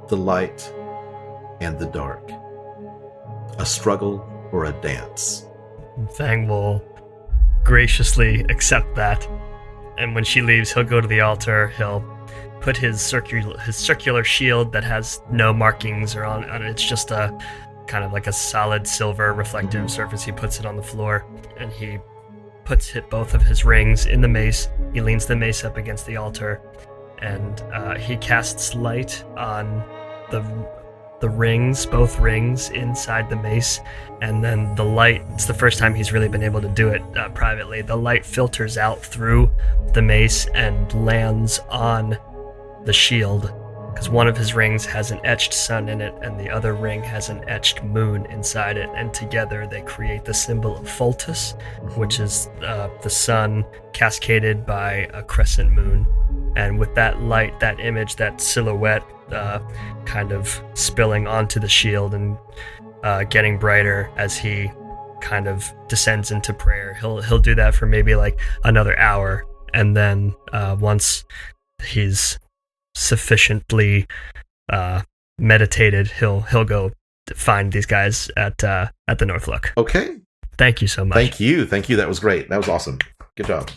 The light and the dark. A struggle or a dance. Thang will graciously accept that. And when she leaves, he'll go to the altar, he'll put his circular shield that has no markings or on it. It's just a kind of like a solid silver reflective surface. He puts it on the floor, and he puts both of his rings in the mace. He leans the mace up against the altar, and he casts light on the rings, both rings inside the mace, and then the light, it's the first time he's really been able to do it privately. The light filters out through the mace and lands on the shield, because one of his rings has an etched sun in it and the other ring has an etched moon inside it, and together they create the symbol of Fultus, which is the sun cascaded by a crescent moon. And with that light, that image, that silhouette kind of spilling onto the shield and getting brighter as he kind of descends into prayer. He'll do that for maybe like another hour, and then once he's sufficiently meditated, he'll go find these guys at the Northlook. Okay. Thank you so much. Thank you. That was great. That was awesome. Good job.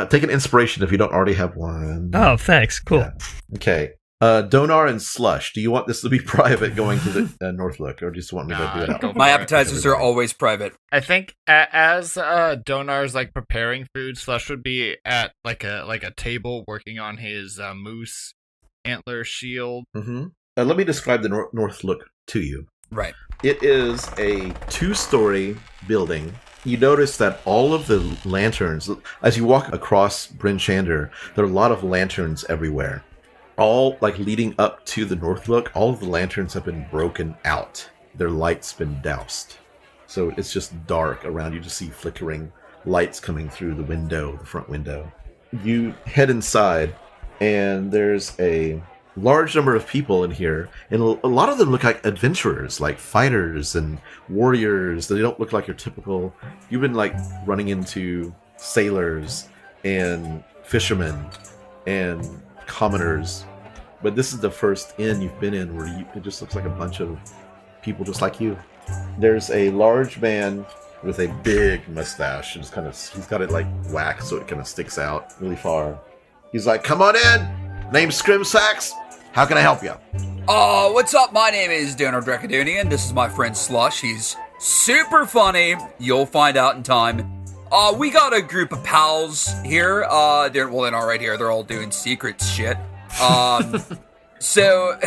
Take an inspiration if you don't already have one. Oh, thanks. Cool. Yeah. Okay. Donar and Slush, do you want this to be private going to the Northlook, or do you just want me to do it out? My appetizers are always private. I think as Donar's like preparing food, Slush would be at like a table working on his moose antler shield. Mm-hmm. Let me describe the Northlook to you. Right. It is a 2-story building. You notice that all of the lanterns, as you walk across Bryn Shander, there are a lot of lanterns everywhere. All like leading up to the Northlook, all of the lanterns have been broken out. Their light's been doused. So it's just dark around. You just see flickering lights coming through the window, the front window. You head inside, and there's a large number of people in here, and a lot of them look like adventurers, like fighters and warriors. They don't look like your typical... You've been like running into sailors and fishermen and commoners, but this is the first inn you've been in where it just looks like a bunch of people just like you. There's a large man with a big mustache, and he's got it like waxed so it kind of sticks out really far. He's like, "Come on in. Name's Scrimsax. How can I help you?" What's up? My name is Donor Dracodonian. This is my friend Slush. He's super funny. You'll find out in time. We got a group of pals here. They're not right here. They're all doing secret shit. So,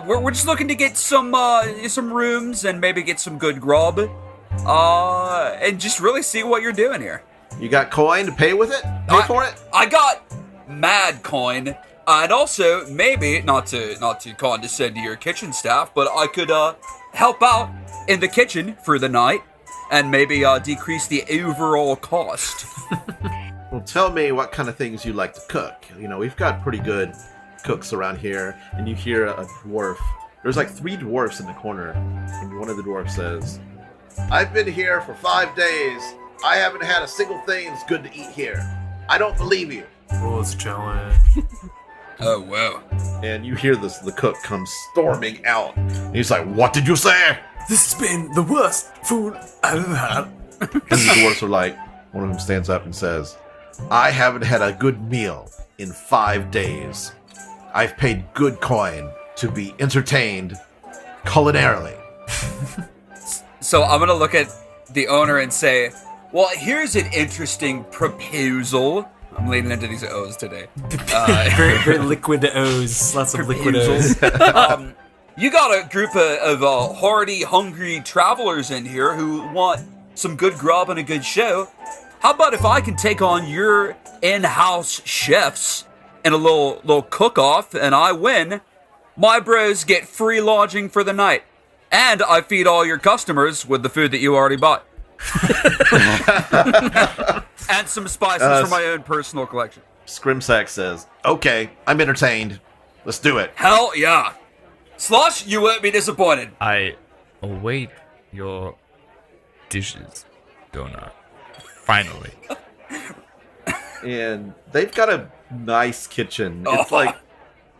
we're just looking to get some rooms and maybe get some good grub. And just really see what you're doing here. You got coin to pay with it? Pay for it? I got mad coin. And also, maybe, not to condescend to your kitchen staff, but I could, help out in the kitchen for the night. And maybe decrease the overall cost. Well, tell me what kind of things you like to cook. You know, we've got pretty good cooks around here. And you hear a dwarf. There's like 3 dwarfs in the corner. And one of the dwarfs says, "I've been here for 5 days. I haven't had a single thing that's good to eat here. I don't believe you." Oh, it's Joanne. Oh, wow. And you hear the cook come storming out. And he's like, "What did you say?" This has been the worst food I've ever had. And the dwarves are like, one of them stands up and says, "I haven't had a good meal in 5 days. I've paid good coin to be entertained culinarily." So I'm going to look at the owner and say, well, here's an interesting proposal. I'm leaning into these O's today. Very, very liquid O's. Lots of liquid O's. You got a group of hardy, hungry travelers in here who want some good grub and a good show. How about if I can take on your in-house chefs in a little cook-off, and I win? My bros get free lodging for the night, and I feed all your customers with the food that you already bought. And some spices from my own personal collection. Scrimsack says, "Okay, I'm entertained. Let's do it." Hell yeah. Slush, you won't be disappointed. I await your dishes, Donor. Finally. And they've got a nice kitchen. It's like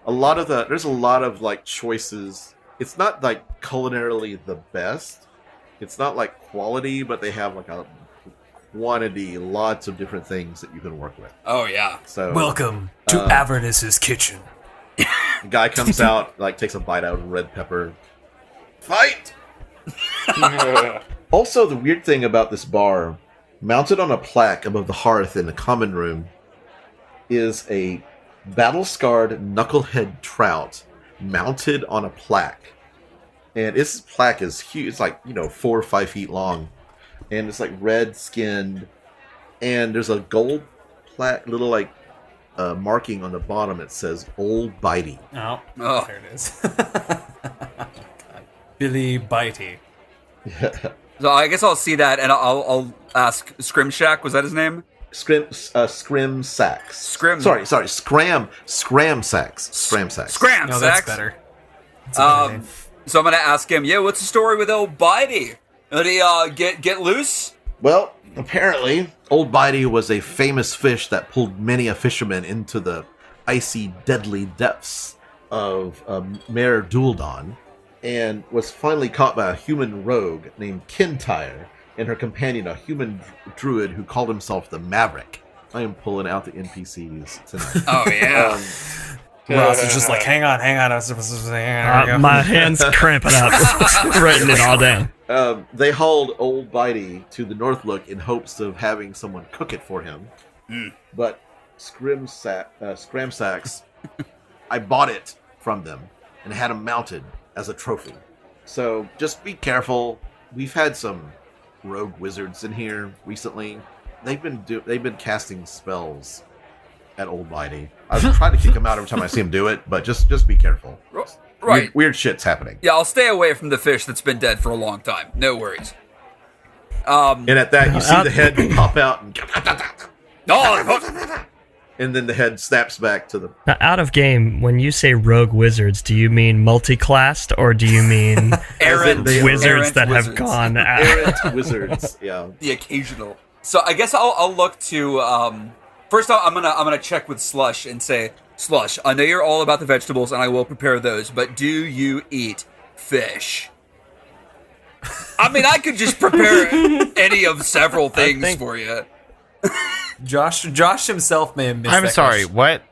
there's a lot of like choices. It's not like culinarily the best. It's not like quality, but they have like a quantity, lots of different things that you can work with. Oh yeah. So Welcome to Avernus's kitchen. the guy comes out, like takes a bite out of red pepper. Fight! Also, the weird thing about this bar, mounted on a plaque above the hearth in the common room, is a battle-scarred knucklehead trout mounted on a plaque. And this plaque is huge. It's like, 4 or 5 feet long. And it's like red-skinned. And there's a gold plaque, little like marking on the bottom. It says Old Bitey. Oh, Oh. there it is. Billy Bitey. So I guess I'll see that, and I'll ask Scrimshack. Was that his name? Scrimsax. Sorry, Scramsax. Scram. No, that's better. That's a better name. So I'm gonna ask him. Yeah, what's the story with old Bitey? Did he get loose? Well, apparently, Old Bitey was a famous fish that pulled many a fisherman into the icy, deadly depths of Mare Duldon, and was finally caught by a human rogue named Kintyre and her companion, a human druid who called himself the Maverick. I am pulling out the NPCs tonight. Oh yeah. Ross is just like, hang on. I was supposed to say, hang on. My hand's cramping up, writing it all down. They hauled Old Bitey to the Northlook in hopes of having someone cook it for him. But Scramsax, I bought it from them and had him mounted as a trophy. So just be careful. We've had some rogue wizards in here recently. They've been casting spells at Old Bitey. I was trying to kick him out every time I see him do it, but just be careful. Right. Weird shit's happening. Yeah, I'll stay away from the fish that's been dead for a long time. No worries. And at that, you see the head pop out, and then the head snaps back to the... Now, out of game, when you say rogue wizards, do you mean multi-classed, or do you mean Errant wizards that wizards. have gone out? errant wizards. Yeah. The occasional. So I guess I'll look to first off, I'm gonna check with Slush and say, Slush, I know you're all about the vegetables and I will prepare those, but do you eat fish? I mean, I could just prepare any of several things for you. Josh himself may have missed I'm that sorry, question. what?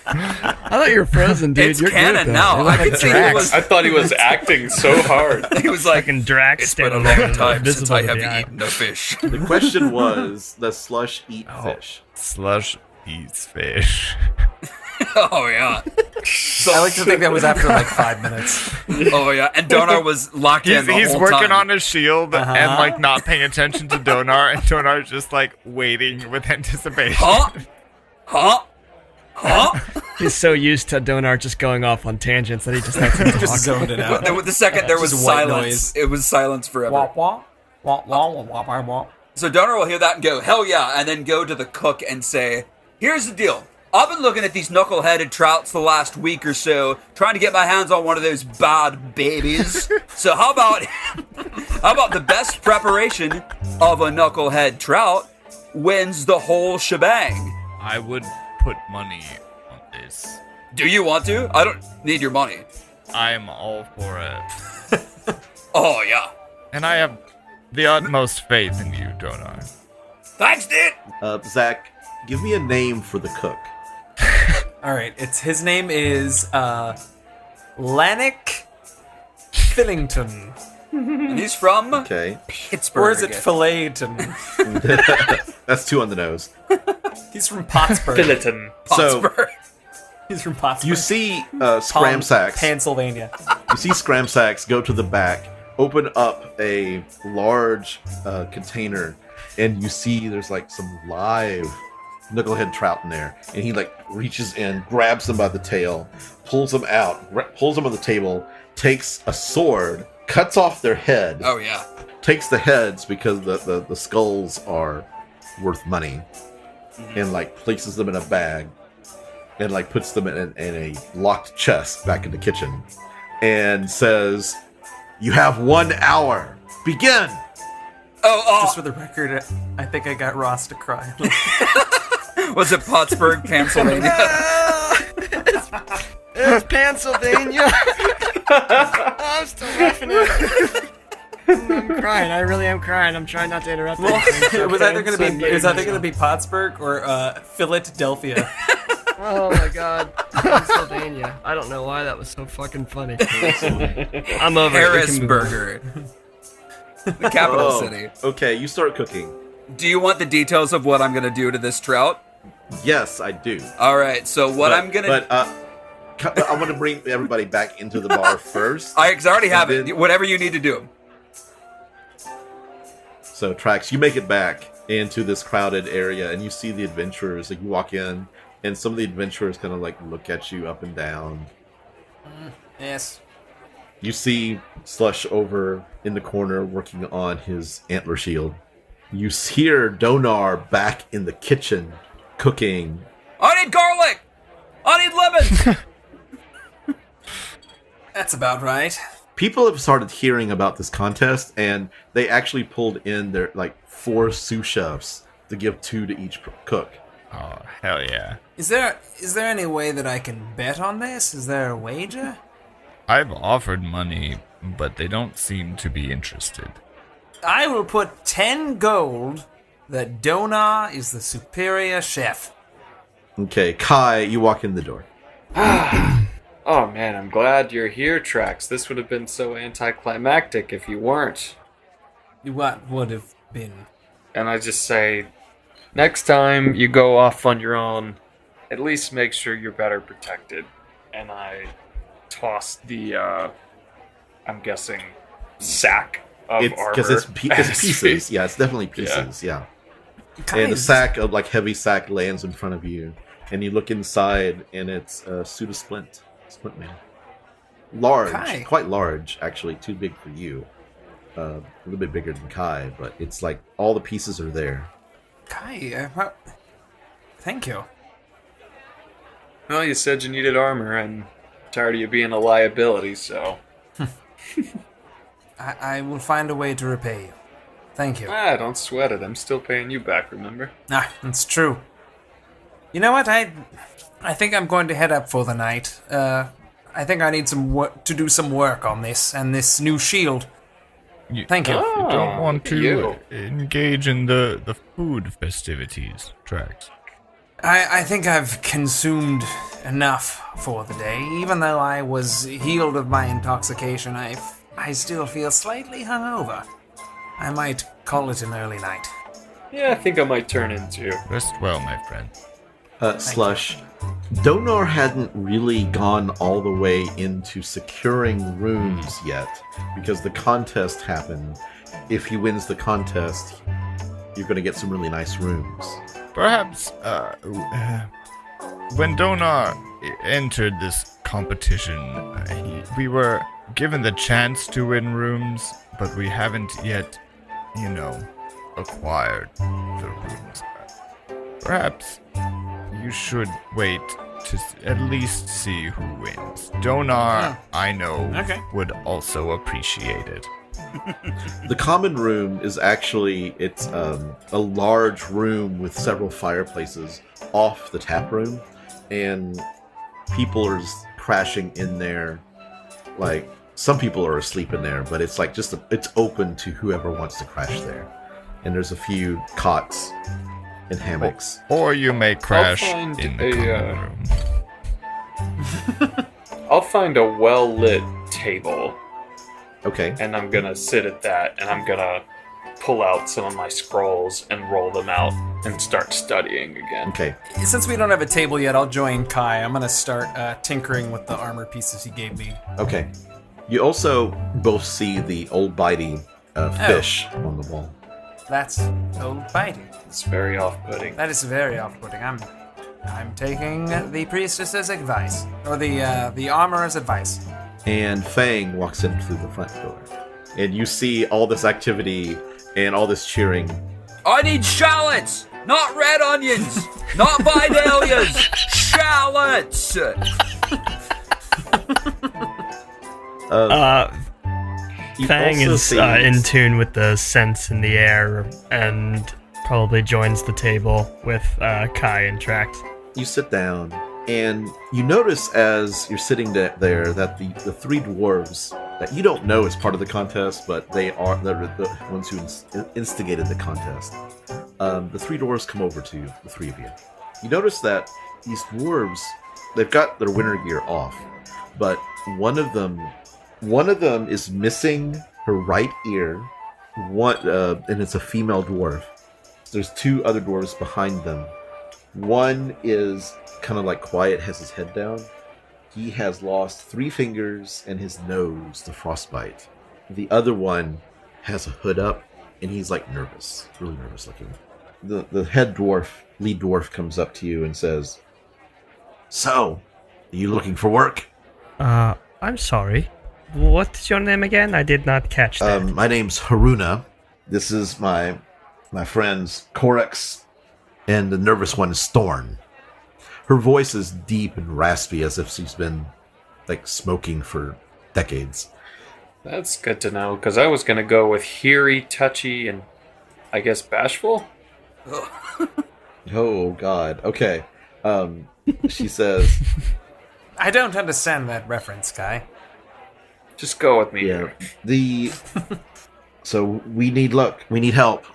I thought you were frozen, dude. It's You're canon good, now. I could see it was. I thought he was acting so hard. He was like, Fucking Drax it's been a standing long there, time since invisible I to have the eye. eaten a fish. The question was, does Slush eat fish? Slush eats fish. Oh yeah. I like to think that was after like 5 minutes. Oh yeah. And Donar was locked in the He's whole working time. on his shield and like not paying attention to Donar, and Donar's just like waiting with anticipation. Huh? He's so used to Donar just going off on tangents that he just lets him talk. Just zoned it out. The second there was Just white silence, noise. it was silence forever. Wah, wah, wah, wah, wah, wah, wah, wah. So Donar will hear that and go, hell yeah, and then go to the cook and say, here's the deal. I've been looking at these knuckle-headed trouts the last week or so, trying to get my hands on one of those bad babies. So how about the best preparation of a knucklehead trout wins the whole shebang? I would put money on this. Do you want to? I don't need your money. I'm all for it. Oh yeah. And I have the utmost faith in you, Donar. Thanks, dude. Zach, give me a name for the cook. All right, his name is Lannick Fillington, And he's from Okay. Pittsburgh. or is it Fillayton? That's 2 on the nose. He's from Pottsburg. Filleton. So Pittsburgh. He's from Pottsburg. you see Scramsax. Pennsylvania. You see Scramsax go to the back, open up a large container, and you see there's like some live knucklehead trout in there. And he like reaches in, grabs them by the tail, pulls them out, pulls them on the table, takes a sword, cuts off their head, Oh yeah. takes the heads because the skulls are worth money, and like places them in a bag, and like puts them in a locked chest back in the kitchen, and says, "You have 1 hour. Begin." Just for the record, I think I got Ross to cry. Was it Pottsburgh, Pennsylvania? It's Pennsylvania. I'm still laughing at it. I'm crying. I really am crying. I'm trying not to interrupt. It was either going to be Pottsburg or Philadelphia. Oh my god, Pennsylvania. I don't know why that was so fucking funny. I'm over it. We can move on. Harrisburg. The capital city. Okay, you start cooking. Do you want the details of what I'm going to do to this trout? Yes, I do. All right, so I'm going to... But I want to bring everybody back into the bar first. I already have And it. Whatever you need to do. So, Trax, you make it back into this crowded area, and you see the adventurers. Like, you walk in, and some of the adventurers kind of like look at you up and down. Yes. You see Slush over in the corner working on his antler shield. You hear Donar back in the kitchen cooking. I need garlic! I need lemons! That's about right. People have started hearing about this contest, and they actually pulled in their like 4 sous chefs to give 2 to each cook. Oh, hell yeah. Is there any way that I can bet on this? Is there a wager? I've offered money, but they don't seem to be interested. I will put 10 gold that Donar is the superior chef. Okay, Kai, you walk in the door. Oh man, I'm glad you're here, Trax. This would have been so anticlimactic if you weren't. What would have been? And I just say, next time you go off on your own, at least make sure you're better protected. And I toss the, I'm guessing, sack of armor. Because it's pieces. Space. Yeah, it's definitely pieces. Yeah. Guys, And the sack, like heavy sack, lands in front of you, and you look inside, and it's a suit of Splint Man. Large, Kai. quite large, actually, too big for you. A little bit bigger than Kai, but it's like all the pieces are there. Kai, thank you. Well, you said you needed armor, and I'm tired of you being a liability, so... I will find a way to repay you. Thank you. Don't sweat it. I'm still paying you back, remember? That's true. You know what? I think I'm going to head up for the night. I think I need to do some work on this and this new shield. Thank you. You don't want to you. engage in the food festivities, Trax. I think I've consumed enough for the day. Even though I was healed of my intoxication, I still feel slightly hungover. I might call it an early night. Yeah, I think I might turn into... Rest well, my friend. Slush, Donar hadn't really gone all the way into securing rooms yet, because the contest happened. If he wins the contest, you're going to get some really nice rooms. Perhaps, when Donar entered this competition, we were given the chance to win rooms, but we haven't yet, acquired the rooms. Perhaps you should wait to at least see who wins. Donar, I know, would also appreciate it. The common room is actually, it's a large room with several fireplaces off the tap room, and people are crashing in there. Like, some people are asleep in there, but it's like it's open to whoever wants to crash there. And there's a few cots and hammocks. Or you may crash find in the common room. I'll find a well-lit table, Okay. and I'm gonna sit at that, and I'm gonna pull out some of my scrolls and roll them out and start studying again. Okay. Since we don't have a table yet, I'll join Kai. I'm gonna start tinkering with the armor pieces he gave me. Okay. You also both see the old bitey fish on the wall. That's old bitey. It's very off-putting. That is very off-putting. I'm taking the priestess's advice, or the armorer's advice. And Fang walks in through the front door. And you see all this activity and all this cheering. I need shallots, not red onions, not vidalias, shallots. You Fang also is see- in tune with the scents in the air and probably joins the table with Kai and Trax. You sit down, and you notice as you're sitting there that the three dwarves that you don't know is part of the contest, but they're the ones who instigated the contest. The three dwarves come over to you, the three of you. You notice that these dwarves, they've got their winter gear off, but one of them is missing her right ear. And it's a female dwarf. There's two other dwarves behind them. One is kind of like quiet, has his head down. He has lost 3 fingers and his nose to frostbite. The other one has a hood up, and he's like nervous, really nervous looking. The head dwarf, lead dwarf, comes up to you and says, "So, are you looking for work?" I'm sorry. What's your name again? I did not catch that. My name's Haruna. This is my friends Corex, and the nervous one is Storn. Her voice is deep and raspy, as if she's been like smoking for decades. That's good to know, because I was gonna go with Heary, Touchy, and I guess Bashful? Oh God. Okay. She says, I don't understand that reference, Kai. Just go with me. "Yeah, so we need help,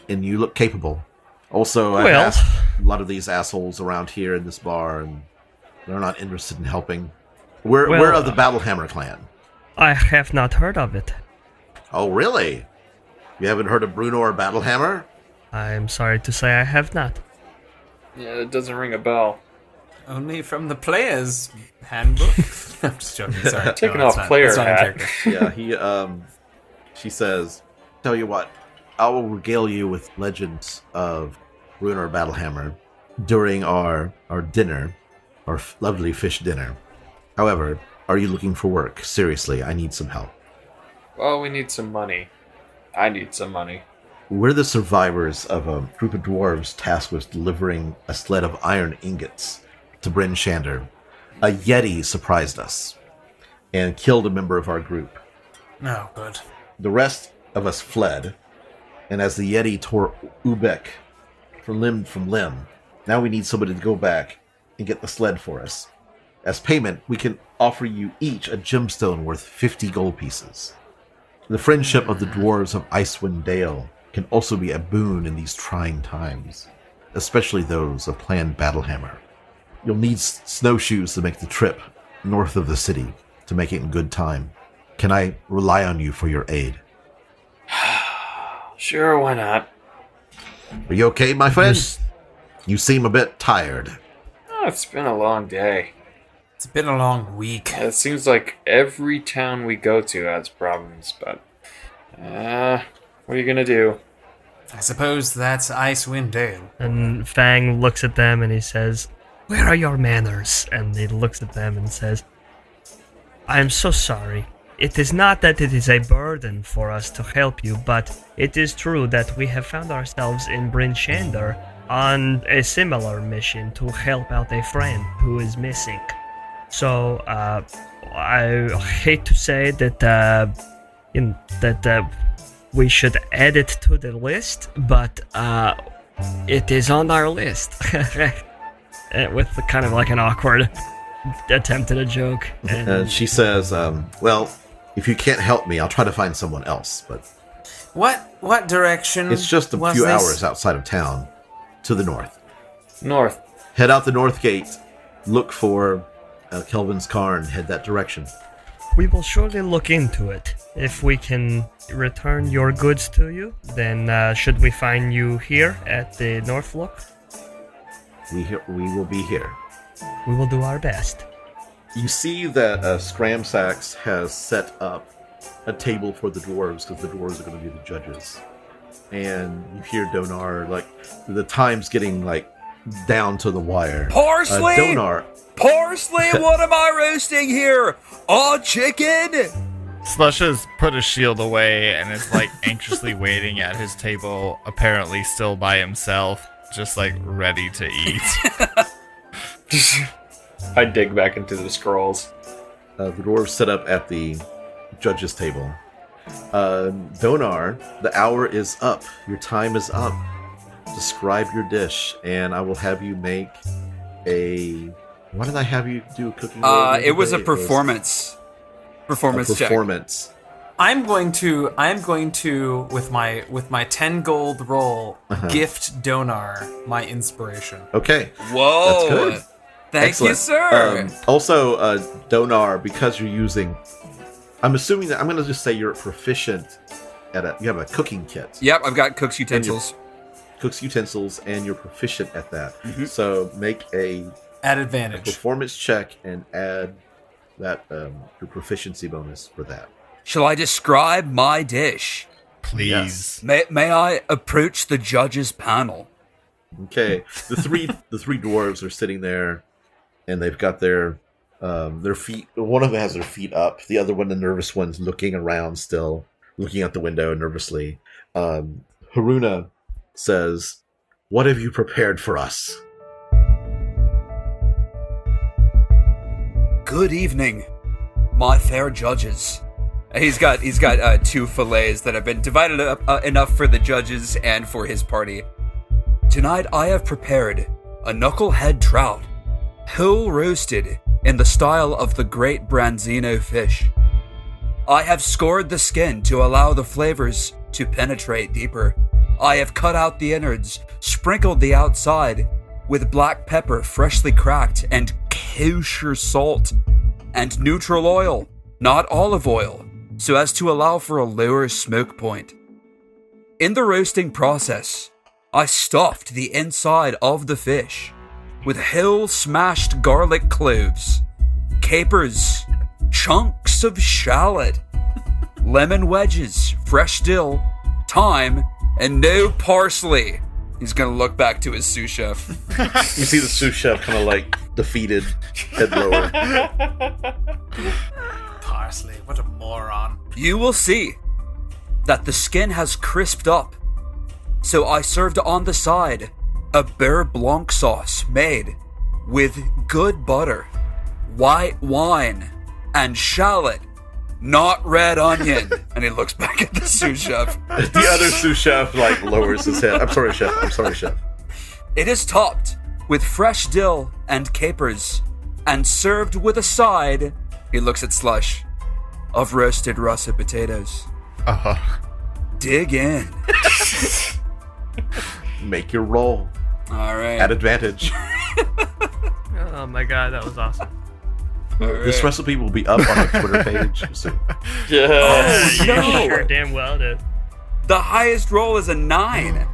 and you look capable. Also, I've Well- asked a lot of these assholes around here in this bar, and they're not interested in helping. We're of the Battlehammer clan. I have not heard of it. Oh, really? You haven't heard of Bruno or Battlehammer? I'm sorry to say I have not. Yeah, it doesn't ring a bell. Only from the player's handbook. I'm just joking. Sorry. Taking No, off it's not- player it's not in hat. character. Yeah, she says, tell you what, I will regale you with legends of Bruno or Battlehammer during our dinner, our lovely fish dinner. However, are you looking for work? Seriously, I need some help. Well, we need some money. I need some money. We're the survivors of a group of dwarves tasked with delivering a sled of iron ingots to Bryn Shander. A Yeti surprised us and killed a member of our group. No, good. The rest of us fled, and as the Yeti tore Ubek from limb, now we need somebody to go back and get the sled for us. As payment, we can offer you each a gemstone worth 50 gold pieces. The friendship of the dwarves of Icewind Dale can also be a boon in these trying times, especially those of Clan Battlehammer. You'll need snowshoes to make the trip north of the city to make it in good time. Can I rely on you for your aid? Sure, why not? Are you okay, my friend? You seem a bit tired. Oh, it's been a long day. It's been a long week. It seems like every town we go to has problems, but... what are you gonna do? I suppose that's Icewind Dale. And Fang looks at them and he says, "Where are your manners?" And he looks at them and says, "I am so sorry. It is not that it is a burden for us to help you, but it is true that we have found ourselves in Bryn Shander on a similar mission to help out a friend who is missing. So, I hate to say that, we should add it to the list, but it is on our list." With kind of like an awkward attempt at a joke. And she says, well, if you can't help me, I'll try to find someone else. But What direction? it's just a was few this? hours outside of town to the north. North. Head out the north gate, look for Kelvin's car and head that direction. We will surely look into it. If we can return your goods to you, then should we find you here at the North Look, We will be here. we will do our best. You see that Scramsax has set up a table for the dwarves, because the dwarves are going to be the judges. And you hear Donar, like, the time's getting, like, down to the wire. Parsley! Donar, Parsley, what am I roasting here? Oh, chicken! Slush has put his shield away and is like anxiously waiting at his table, apparently still by himself, just like ready to eat. I dig back into the scrolls. the dwarves set up at the judges' table. Donar, the hour is up. Your time is up. Describe your dish, and I will have you make a... Why did I have you do a cooking roll? It was a It was performance check. performance. I'm going to with my 10 gold roll gift Donar my inspiration. Okay. Whoa! That's good. Thank you, Excellent. sir. Also, Donar, because you're using... I'm assuming that... I'm going to just say you're proficient at you have a cooking kit. Yep, I've got cook's utensils. Cooks utensils, and you're proficient at that. Mm-hmm. So make a At advantage. performance check and add that your proficiency bonus for that. Shall I describe my dish? Please. May I approach the judges' panel? Okay, the three dwarves are sitting there, and they've got their feet. One of them has their feet up. The other one, the nervous one's looking around still, looking out the window nervously. Haruna says, "What have you prepared for us?" Good evening, my fair judges. He's got 2 fillets that have been divided up enough for the judges and for his party. Tonight I have prepared a knucklehead trout, whole roasted in the style of the great branzino fish. I have scored the skin to allow the flavors to penetrate deeper. I have cut out the innards, sprinkled the outside with black pepper freshly cracked and kosher salt and neutral oil, not olive oil, so as to allow for a lower smoke point. In the roasting process, I stuffed the inside of the fish with whole smashed garlic cloves, capers, chunks of shallot, lemon wedges, fresh dill, thyme, and no parsley. He's gonna look back to his sous chef. You see the sous chef kind of like defeated, head lower. Parsley, what a moron. You will see that the skin has crisped up. So I served on the side a beurre blanc sauce made with good butter, white wine, and shallot, not red onion. And he looks back at the sous chef. The other sous chef like lowers his head. I'm sorry, chef. It is topped with fresh dill and capers and served with a side, he looks at Slush, of roasted russet potatoes. Dig in. Make your roll. All right. At advantage. Oh my god, that was awesome. This recipe will be up on the Twitter page soon. Yeah, sure damn well did. The highest roll is a 9.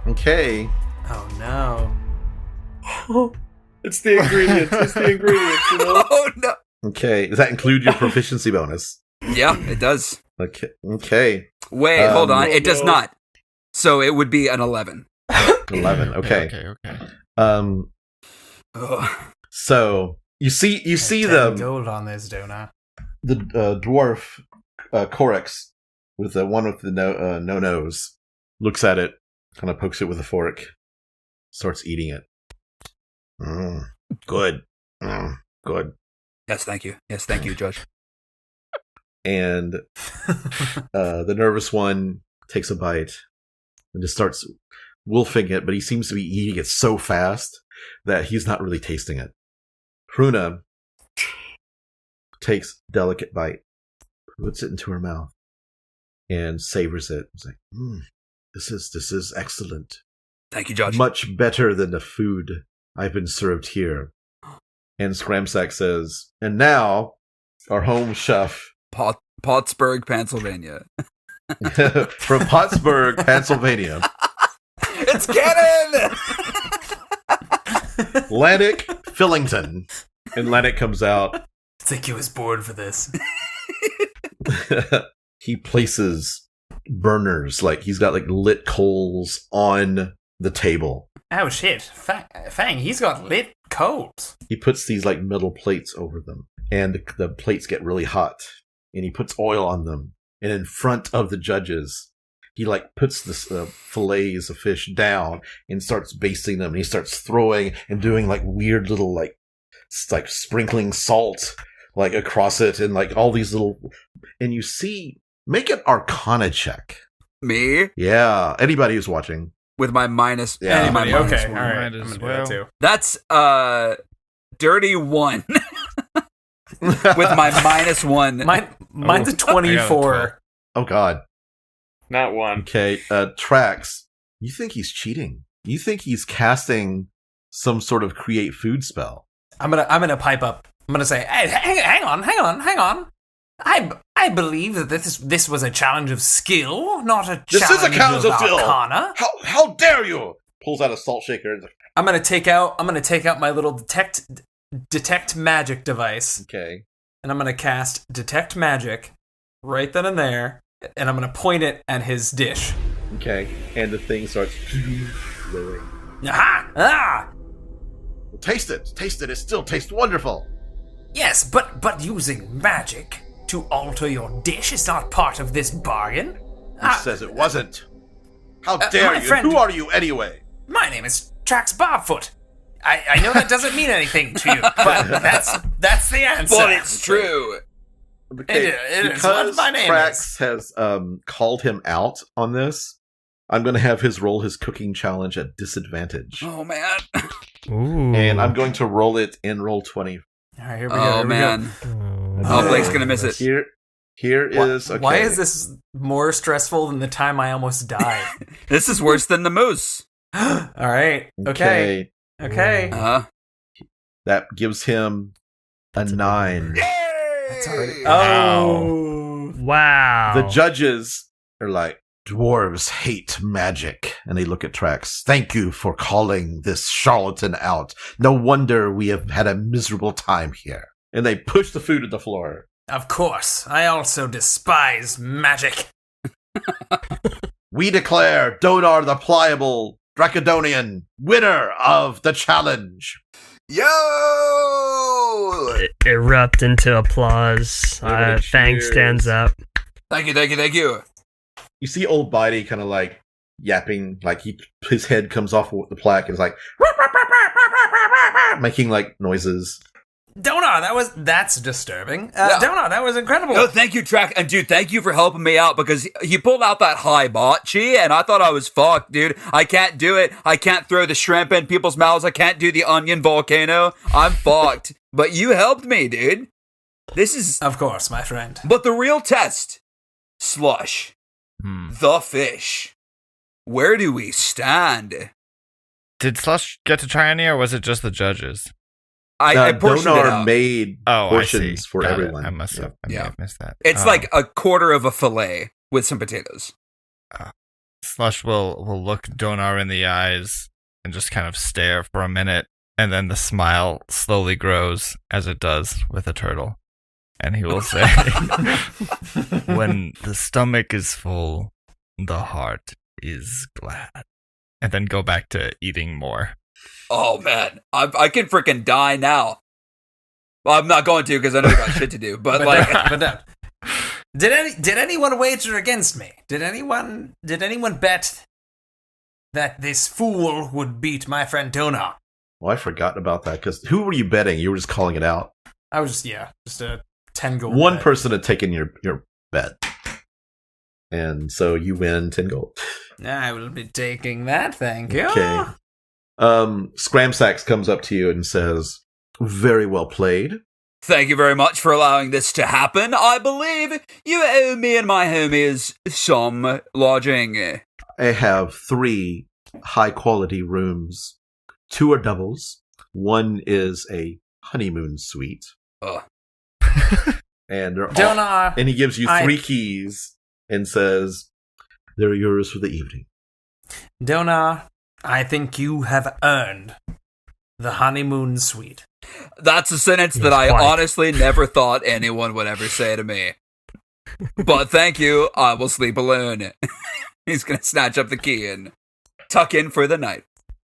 Okay. Oh no. It's the ingredients. You know? Oh no. Okay. Does that include your proficiency bonus? Yeah, it does. Okay. Wait, hold on. It does not. So it would be an 11. 11. Okay. Ugh. So you see the gold on this, don't I? The dwarf Corex with the one with the no nose looks at it, kind of pokes it with a fork, starts eating it. Good. Good. Yes, thank you. Yes, thank you, Judge. And the nervous one takes a bite and just starts wolfing it, but he seems to be eating it so fast that he's not really tasting it. Pruna takes a delicate bite, puts it into her mouth, and savors it. It's like, this is excellent. Thank you, Judge. Much better than the food I've been served here. And Scramsack says, and now, our home chef, Pottsburg, Pennsylvania. from Pottsburg, Pennsylvania. It's canon! Lannick Fillington. And Lannick comes out. I think he was born for this. He places burners, like he's got like lit coals on the table. Oh shit. Fang, he's got lit coals. He puts these like metal plates over them, and the plates get really hot, and he puts oil on them. And in front of the judges, he like puts the fillets of fish down and starts basting them. And he starts throwing and doing like weird little like sprinkling salt like across it, and like all these little. And you see, make an Arcana check. Me? Yeah, anybody who's watching with my minus. Yeah, anybody. Okay, all right. I'm gonna do that too. That's dirty 1. With my -1. Mine's a 24. Oh God. Not one. Okay, Trax, you think he's cheating? You think he's casting some sort of create food spell? I'm gonna pipe up. I'm gonna say, hey, hang on. I believe that this was a challenge of skill, not a challenge of Arcana. How dare you? Pulls out a salt shaker. I'm gonna take out my little detect magic device. Okay. And I'm gonna cast detect magic right then and there, and I'm gonna point it at his dish. Okay. And the thing starts glowing. Aha! Ah! Well, taste it. It still tastes wonderful. Yes, but using magic to alter your dish is not part of this bargain. Who says it wasn't? How dare you? Friend, who are you anyway? My name is Trax Barfoot. I know that doesn't mean anything to you, but that's the answer. But it's true. Okay, it is. because What my name Trax has called him out on this, I'm going to have his roll his cooking challenge at disadvantage. Oh, man. Ooh. And I'm going to roll it in roll 20. All right, here we go. Oh, here we man. go. Oh, Blake's going to miss it. Here is... Okay. Why is this more stressful than the time I almost died? This is worse than the moose. All right. Okay. Uh-huh. That gives him a 9. That's already. Oh. Wow. The judges are like, dwarves hate magic. And they look at Trax. Thank you for calling this charlatan out. No wonder we have had a miserable time here. And they push the food to the floor. Of course. I also despise magic. We declare Donar the Pliable Dracodonian winner of the challenge. Yo! Erupt into applause. Everybody Fang cheers. stands up. Thank you. You see old Bitey kind of like yapping, like his head comes off the plaque and is like making like noises. Donar, that's disturbing. Donar, that was incredible. No, thank you, Track. And dude, thank you for helping me out because he pulled out that hibachi and I thought I was fucked, dude. I can't do it. I can't throw the shrimp in people's mouths. I can't do the onion volcano. I'm fucked. But you helped me, dude. This is... Of course, my friend. But the real test, Slush, the fish. Where do we stand? Did Slush get to try any, or was it just the judges? I portioned it Donar out. made I see. portions for Got it. everyone. I must have, I may have missed that. It's like a quarter of a fillet with some potatoes. Slush will look Donar in the eyes and just kind of stare for a minute, and then the smile slowly grows, as it does with a turtle. And he will say, when the stomach is full, the heart is glad. And then go back to eating more. Oh, man. I can freaking die now. Well, I'm not going to because I know I got shit to do. But Did anyone wager against me? Did anyone bet that this fool would beat my friend Donar? Well, I forgot about that because who were you betting? You were just calling it out. I was just a 10 gold. One bet. person had taken your bet. And so you win 10 gold. I will be taking that, thank you. Okay. Scramsax comes up to you and says, very well played. thank you very much for allowing this to happen. I believe you owe me and my homies some lodging. I have 3 high-quality rooms. 2 are doubles. 1 is a honeymoon suite. And they're all, Donar, and he gives you 3 keys and says, they're yours for the evening. Donar, I think you have earned the honeymoon suite. That's a sentence that I honestly never thought anyone would ever say to me. But thank you, I will sleep alone. He's going to snatch up the key and tuck in for the night.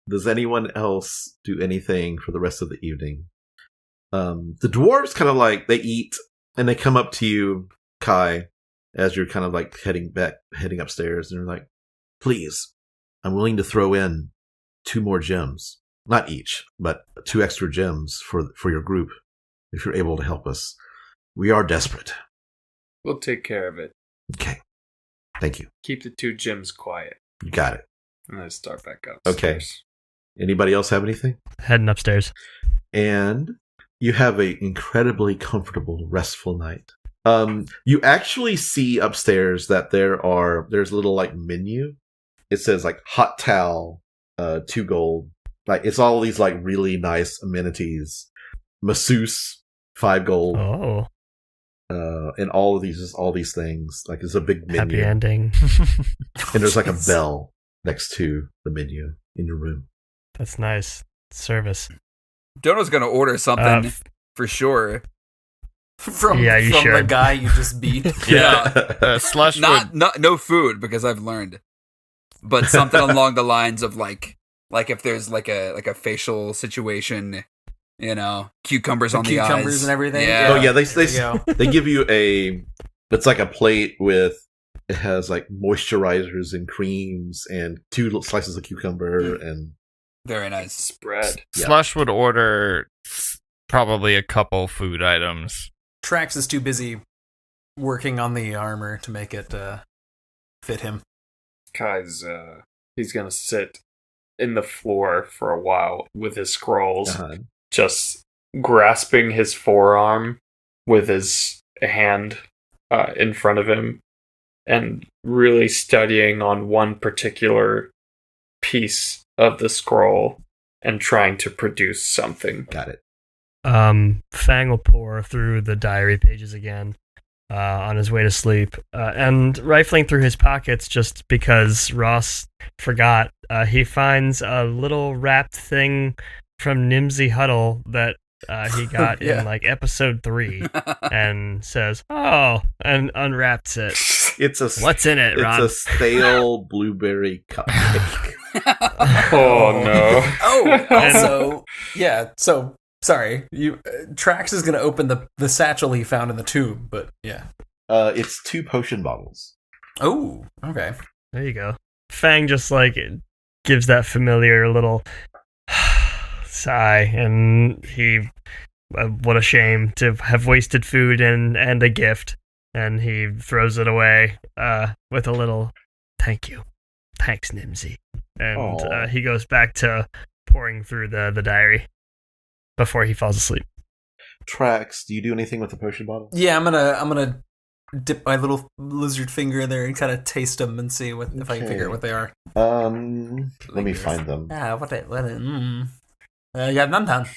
Does anyone else do anything for the rest of the evening? The dwarves kind of like, they eat, and they come up to you, Kai, as you're kind of like heading upstairs, and they're like, please, I'm willing to throw in 2 more gems. Not each, but 2 extra gems for your group, if you're able to help us. We are desperate. We'll take care of it. Okay. Thank you. Keep the 2 gems quiet. You got it. I'm going to start back up. Okay. Anybody else have anything? Heading upstairs. And you have an incredibly comfortable, restful night. You actually see upstairs that there's a little like menu. It says like hot towel, 2 gold. Like it's all these like really nice amenities. Masseuse, 5 gold. Oh. And all these things. Like it's a big menu. Happy ending. And there's like a bell next to the menu in your room. That's nice. Service. Dono's going to order something for sure. From you the should. guy you just beat. Yeah. Slush No food, because I've learned. But something along the lines of like if there's like a facial situation, cucumbers on the eyes. Cucumbers and everything. Yeah. Oh yeah, There they give you it's like a plate it has like moisturizers and creams and 2 slices of cucumber and Very nice. Spread. Slush would order probably a couple food items. Trax is too busy working on the armor to make it fit him. Kai's he's gonna sit in the floor for a while with his scrolls, just grasping his forearm with his hand in front of him, and really studying on one particular piece of the scroll and trying to produce something. Got it. Fang will pore through the diary pages again on his way to sleep, and rifling through his pockets just because Ross forgot, he finds a little wrapped thing from Nimsy Huddle that he got in like episode 3, and says, "Oh," and unwraps it. What's in it, Ron? It's a stale blueberry cupcake. Oh no! Also, So sorry, Trax is gonna open the satchel he found in the tomb, but yeah. It's 2 potion bottles. Oh, okay. There you go. Fang just like gives that familiar little sigh, and he, what a shame to have wasted food and a gift, and he throws it away with a little thanks Nimsy, and he goes back to pouring through the diary before he falls asleep. Trax, do you do anything with the potion bottle? Yeah, I'm gonna dip my little lizard finger in there and kind of taste them and see if I can figure out what they are. Let me find them. Yeah, none done.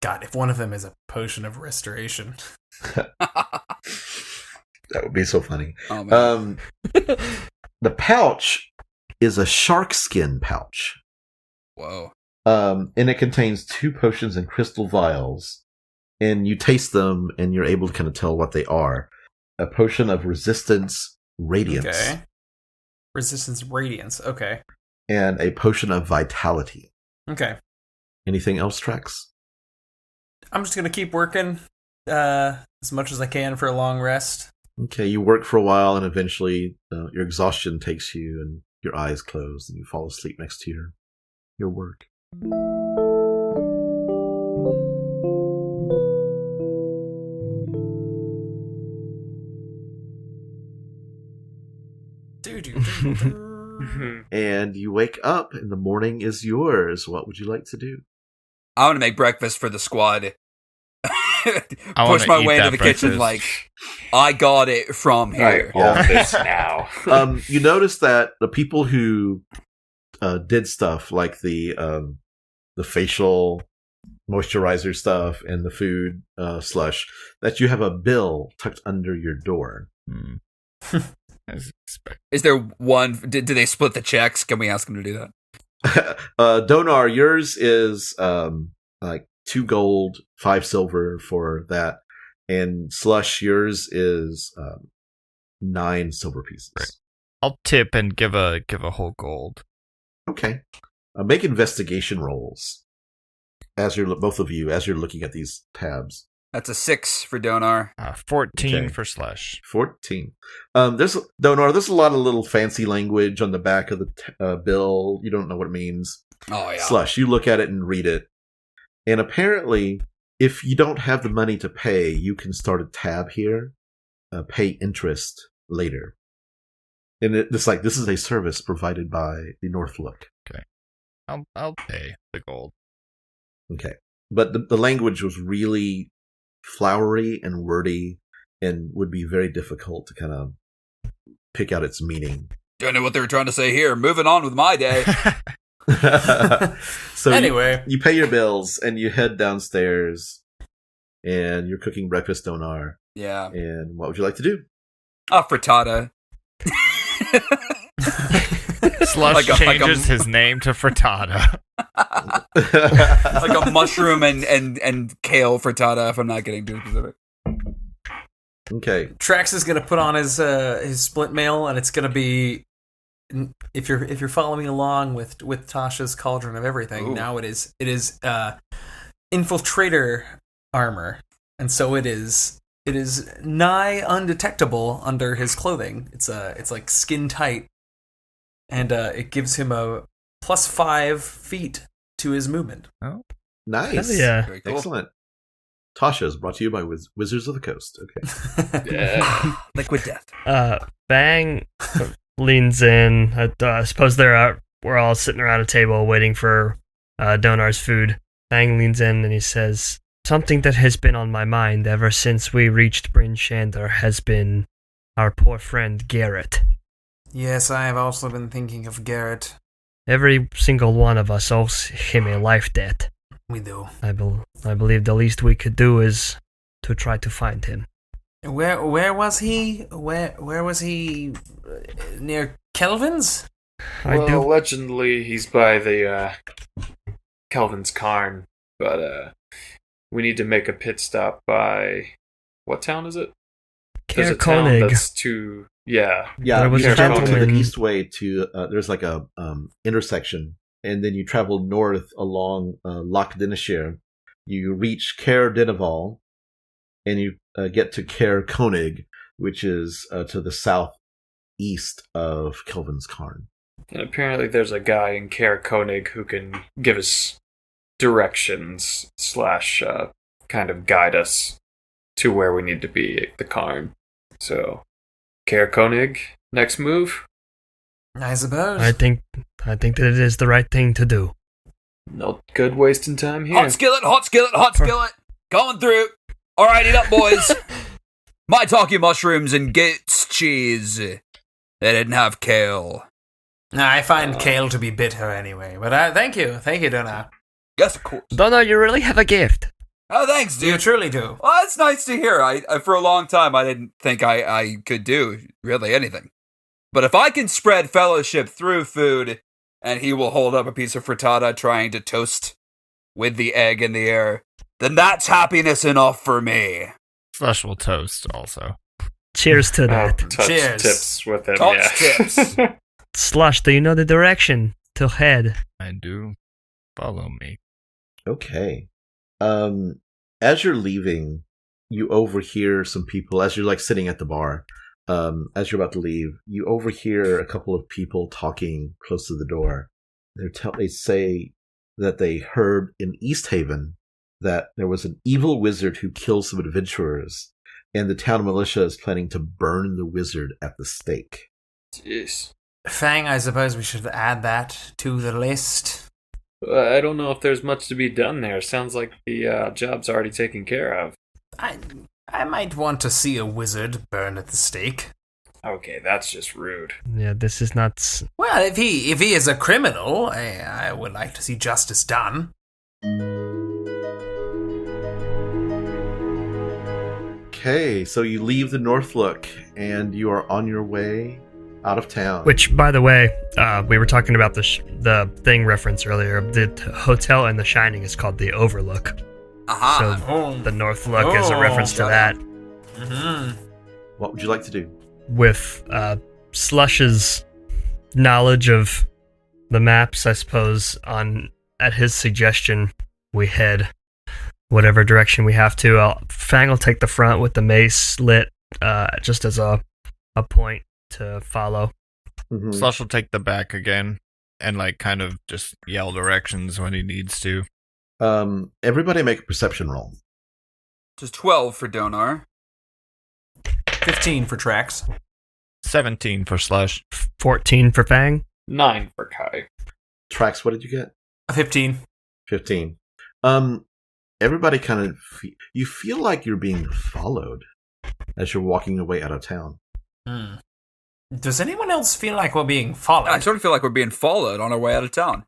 God, if one of them is a potion of restoration. That would be so funny. Oh, man. The pouch is a shark skin pouch. Whoa. And it contains 2 potions and crystal vials. And you taste them, and you're able to kind of tell what they are. A potion of resistance radiance. Okay. Resistance radiance, okay. And a potion of vitality. Okay. Anything else, Trax? I'm just going to keep working as much as I can for a long rest. Okay, you work for a while, and eventually your exhaustion takes you, and your eyes close, and you fall asleep next to your work. And you wake up, and the morning is yours. What would you like to do? I want to make breakfast for the squad. Push my way into the kitchen like, I got it from here. All this now. You notice that the people who did stuff like the facial moisturizer stuff and the food slush, that you have a bill tucked under your door. Is there one? Did they split the checks? Can we ask them to do that? Donar, yours is like 2 gold, 5 silver for that, and Slush, yours is 9 silver pieces. Right. I'll tip and give a whole gold. Okay. Make investigation rolls as you're both of you as you're looking at these tabs. That's a 6 for Donar. 14 for Slush. 14. There's Donar. There's a lot of little fancy language on the back of the bill. You don't know what it means. Oh yeah. Slush, you look at it and read it, and apparently, if you don't have the money to pay, you can start a tab here. Pay interest later. And it's like, this is a service provided by the Northlook. Okay. I'll pay the gold. Okay. But the language was really flowery and wordy and would be very difficult to kind of pick out its meaning. Don't know what they were trying to say here. Moving on with my day. So anyway, you pay your bills and you head downstairs and you're cooking breakfast, Donar. Yeah. And what would you like to do? Frittata. Slush changes his name to Frittata. Like a mushroom and kale frittata, if I'm not getting too specific. Okay. Trax is gonna put on his split mail, and it's gonna be, if you're following along with Tasha's Cauldron of Everything. Ooh. Now it is infiltrator armor, and so it is nigh undetectable under his clothing. It's like skin tight, and it gives him a +5 feet to his movement. Oh, nice! Yeah, very cool. Excellent. Tasha is brought to you by Wizards of the Coast. Okay. Yeah. Liquid death. Fang leans in. I suppose we're all sitting around a table waiting for Donar's food. Fang leans in and he says, "Something that has been on my mind ever since we reached Bryn Shander has been our poor friend Garrett. Yes, I have also been thinking of Garrett. Every single one of us owes him a life debt. We do. I believe the least we could do is to try to find him." Where was he? Where was he? Near Kelvin's? Allegedly he's by the Kelvin's Cairn, but we need to make a pit stop by what town is it? There's a town Koenig. that's too Yeah, There was you a travel to the gentleman- east way to there's like a intersection, and then you travel north along Loch Dinishir. You reach Caer Dineval, and you get to Caer Koenig, which is to the southeast of Kelvin's Cairn. And apparently there's a guy in Caer Koenig who can give us directions / kind of guide us to where we need to be at the Cairn. So, Caer Koenig, next move? I suppose. I think that it is the right thing to do. No good wasting time here. Hot skillet, hot skillet, hot skillet. Going through. All right, eat up, boys. Maitake mushrooms and goat's cheese. They didn't have kale. I find kale to be bitter anyway, but thank you, Donna. Yes, of course. Donna, you really have a gift. Oh, thanks, You dude. truly do. Well, that's nice to hear. I for a long time, I didn't think I could do really anything. But if I can spread fellowship through food, and he will hold up a piece of frittata trying to toast with the egg in the air, then that's happiness enough for me. Slush will toast also. Cheers to that. Touch Cheers. tips with him, Touch yeah. tips. Slush, do you know the direction to head? I do. Follow me. Okay. As you're leaving, you overhear some people, as you're like sitting at the bar, as you're about to leave, you overhear a couple of people talking close to the door. They say that they heard in East Haven that there was an evil wizard who killed some adventurers, and the town militia is planning to burn the wizard at the stake. Jeez. Fang, I suppose we should add that to the list. I don't know if there's much to be done there. Sounds like the job's already taken care of. I might want to see a wizard burn at the stake. Okay, that's just rude. Yeah, this is not... Well, if he is a criminal, I would like to see justice done. Okay, so you leave the Northlook, and you are on your way out of town. Which, by the way, we were talking about the thing reference earlier. The hotel in The Shining is called the Overlook. Aha. So the North Look is a reference to that. Mm-hmm. What would you like to do? With Slush's knowledge of the maps, I suppose, at his suggestion, we head whatever direction we have to. Fang will take the front with the mace lit, just as a point to follow. Mhm. Slush will take the back again and like kind of just yell directions when he needs to. Everybody make a perception roll. Just 12 for Donar. 15 for Trax. 17 for Slush. 14 for Fang. 9 for Kai. Trax, what did you get? 15. 15. Everybody kind of... you feel like you're being followed as you're walking away out of town. Hmm. Does anyone else feel like we're being followed? I sort of feel like we're being followed on our way out of town.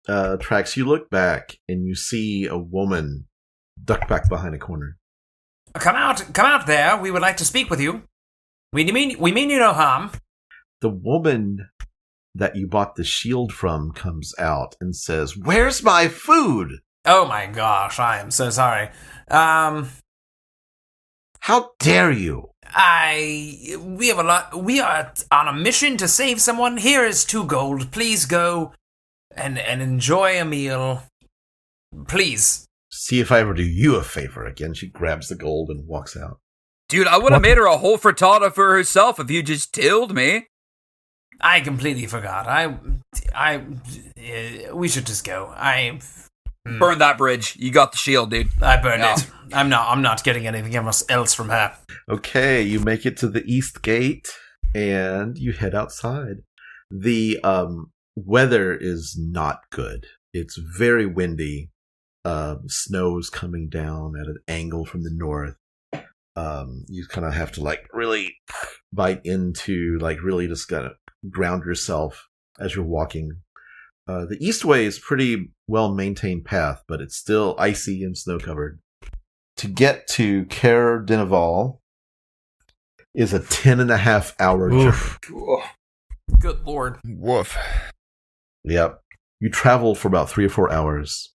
Trax, you look back and you see a woman duck back behind a corner. Come out there. We would like to speak with you. We mean you no harm. The woman that you bought the shield from comes out and says, "Where's my food?" Oh my gosh, I am so sorry. How dare you? We are on a mission to save someone. Here is 2 gold. Please go and enjoy a meal. Please. See if I ever do you a favor again. She grabs the gold and walks out. Dude, I would have made her a whole frittata for herself if you just tilled me. I completely forgot. We should just go. Burn that bridge. You got the shield, dude. I burned Yeah. it. I'm not getting anything else from her. Okay, you make it to the east gate and you head outside. The weather is not good. It's very windy. Snow's coming down at an angle from the north. You kind of have to like really bite into, like really just gotta ground yourself as you're walking. The east way is pretty well maintained path, but it's still icy and snow covered. To get to Caer Dineval is a 10.5 hour journey. Good lord. Woof. Yep. You travel for about 3 or 4 hours,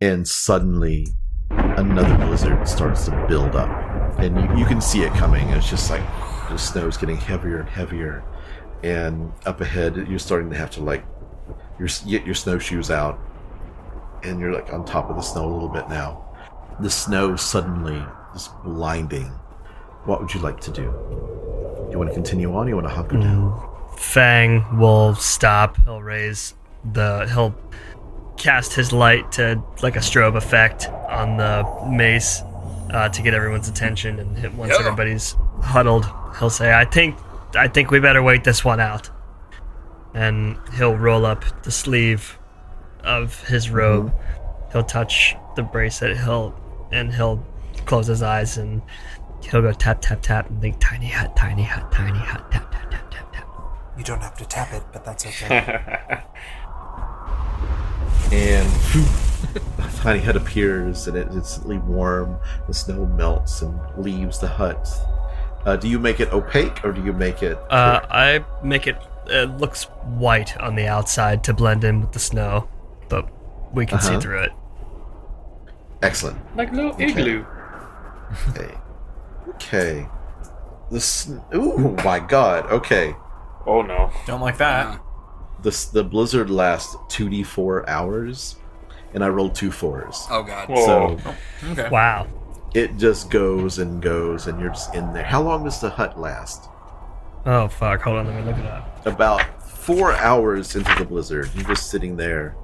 and suddenly another blizzard starts to build up. And you can see it coming. It's just like the snow's getting heavier and heavier. And up ahead, you're starting to have to like get your snowshoes out. And you're like on top of the snow a little bit now. The snow suddenly is blinding. What would you like to do? You want to continue on? You want to hunker down? Fang will stop. He'll cast his light to like a strobe effect on the mace to get everyone's attention. And once everybody's huddled, he'll say, "I think we better wait this one out." And he'll roll up the sleeve of his robe. He'll touch the bracelet. He'll close his eyes and he'll go tap tap tap and think tiny hut, tiny hut, tiny hut, tap tap tap tap tap. You don't have to tap it, but that's okay. And a tiny hut appears, and it's instantly warm. The snow melts and leaves the hut. Do you make it opaque, or do you make it... I make it... It looks white on the outside to blend in with the snow, but we can see through it. Excellent. Like a little igloo. Okay. Ooh, my God. Okay. Oh, no. Don't like that. The blizzard lasts 2d4 hours, and I rolled 2 4s. Oh, God. Whoa. So Okay. Wow. it just goes and goes, and you're just in there. How long does the hut last? Oh, fuck. Hold on, let me look it up. About 4 hours into the blizzard, you're just sitting there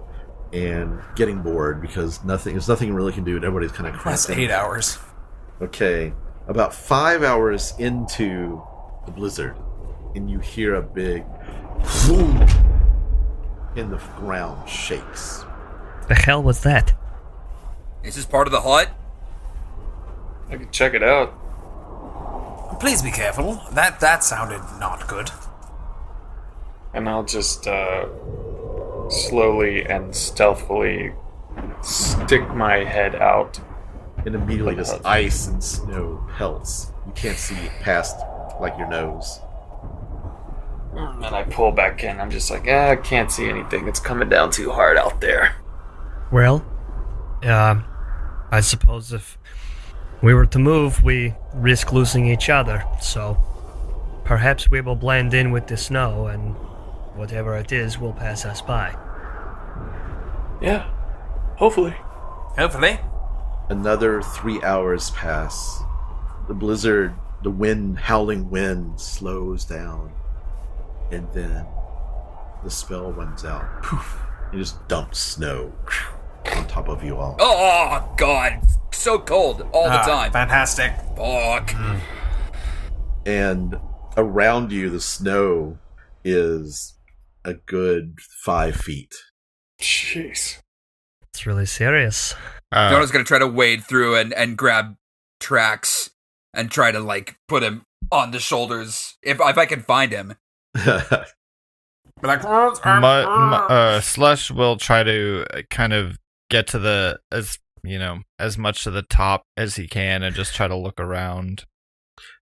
and getting bored because there's nothing you really can do, and everybody's kind of That's cramping. 8 hours. Okay, about 5 hours into the blizzard, and you hear a big boom, and the ground shakes. The hell was that? Is this part of the hut? I can check it out. Please be careful. That sounded not good. And I'll just slowly and stealthily stick my head out. And immediately just ice and snow pelts. You can't see it past, like, your nose. And I pull back in. I'm just like, I can't see anything. It's coming down too hard out there. Well, I suppose if we were to move, we risk losing each other, so perhaps we will blend in with the snow, and whatever it is will pass us by. Yeah, hopefully. Hopefully. Another 3 hours pass. The blizzard, the howling wind slows down. And then the spell runs out. Poof. It just dumps snow on top of you all. Oh, God. So cold all the time. Fantastic. Fuck. And around you, the snow is a good 5 feet. Jeez. It's really serious. Donna's gonna try to wade through and grab Trax and try to, like, put him on the shoulders if I can find him. Like, Slush will try to kind of get to as much to the top as he can and just try to look around.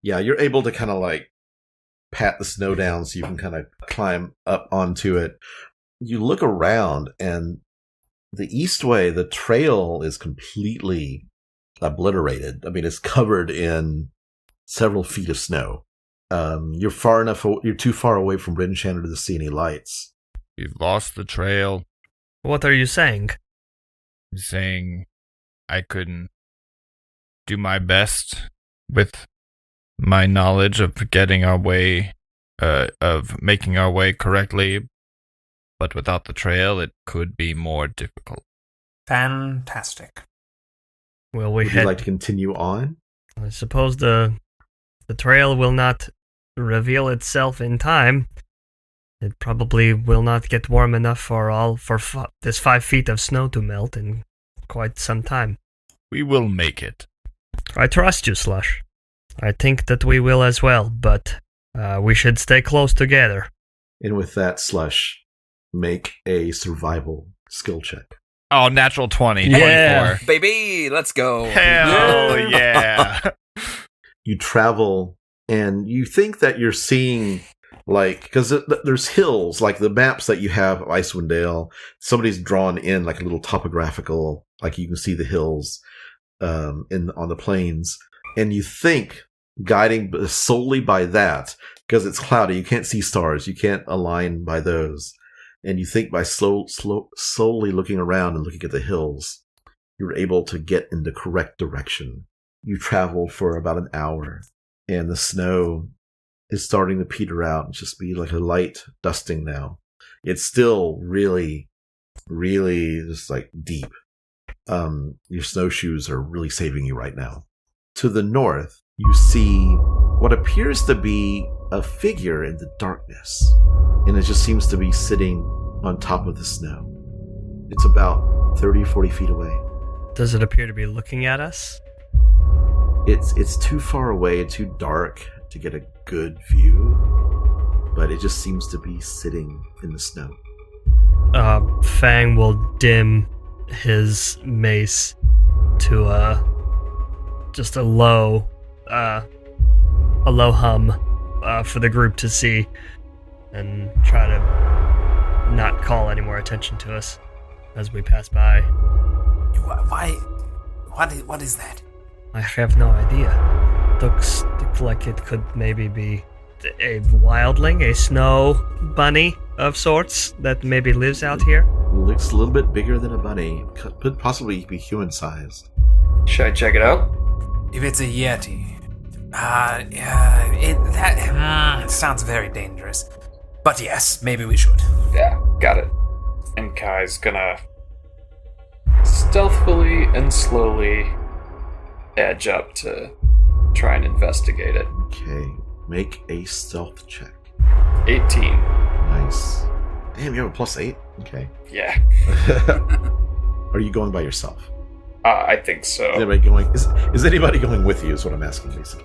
Yeah, you're able to kind of like pat the snow down so you can kind of climb up onto it. You look around, and the east way, the trail is completely obliterated. I mean, it's covered in several feet of snow. You're too far away from Bryn Shander to see any lights. We've lost the trail. What are you saying? He's saying I couldn't do my best with my knowledge of getting our way, of making our way correctly, but without the trail, it could be more difficult. fantastic. Will we Would head? you like to continue on? I suppose the trail will not reveal itself in time. It probably will not get warm enough for this 5 feet of snow to melt in quite some time. We will make it. I trust you, Slush. I think that we will as well, but we should stay close together. And with that, Slush, make a survival skill check. Oh, natural 20. Yeah. 24. Baby, let's go. Hell yeah. You travel, and you think that you're seeing, like, because there's hills, like the maps that you have of Icewind Dale, somebody's drawn in like a little topographical, like you can see the hills on the plains, and you think, guiding solely by that, because it's cloudy, you can't see stars, you can't align by those. And you think by slowly looking around and looking at the hills, you're able to get in the correct direction. You travel for about an hour, and the snow is starting to peter out and just be like a light dusting now. It's still really, really just like deep. Your snowshoes are really saving you right now. To the north, you see what appears to be a figure in the darkness. And it just seems to be sitting on top of the snow. It's about 30, 40 feet away. Does it appear to be looking at us? It's too far away and too dark to get a good view, but it just seems to be sitting in the snow. Fang will dim his mace to just a low hum for the group to see, and try to not call any more attention to us as we pass by. Why? What is that? I have no idea. Looks like it could maybe be a wildling, a snow bunny of sorts that maybe lives out here. Looks a little bit bigger than a bunny. Could possibly be human-sized. Should I check it out? If it's a yeti, that sounds very dangerous. But yes, maybe we should. Yeah, got it. And Kai's gonna stealthily and slowly edge up to try and investigate it. Okay, make a stealth check. 18. Nice. Damn, you have a +8? Okay. Yeah, Are you going by yourself? I think Is so. anybody going? Is anybody going with you? Is what I'm asking, basically.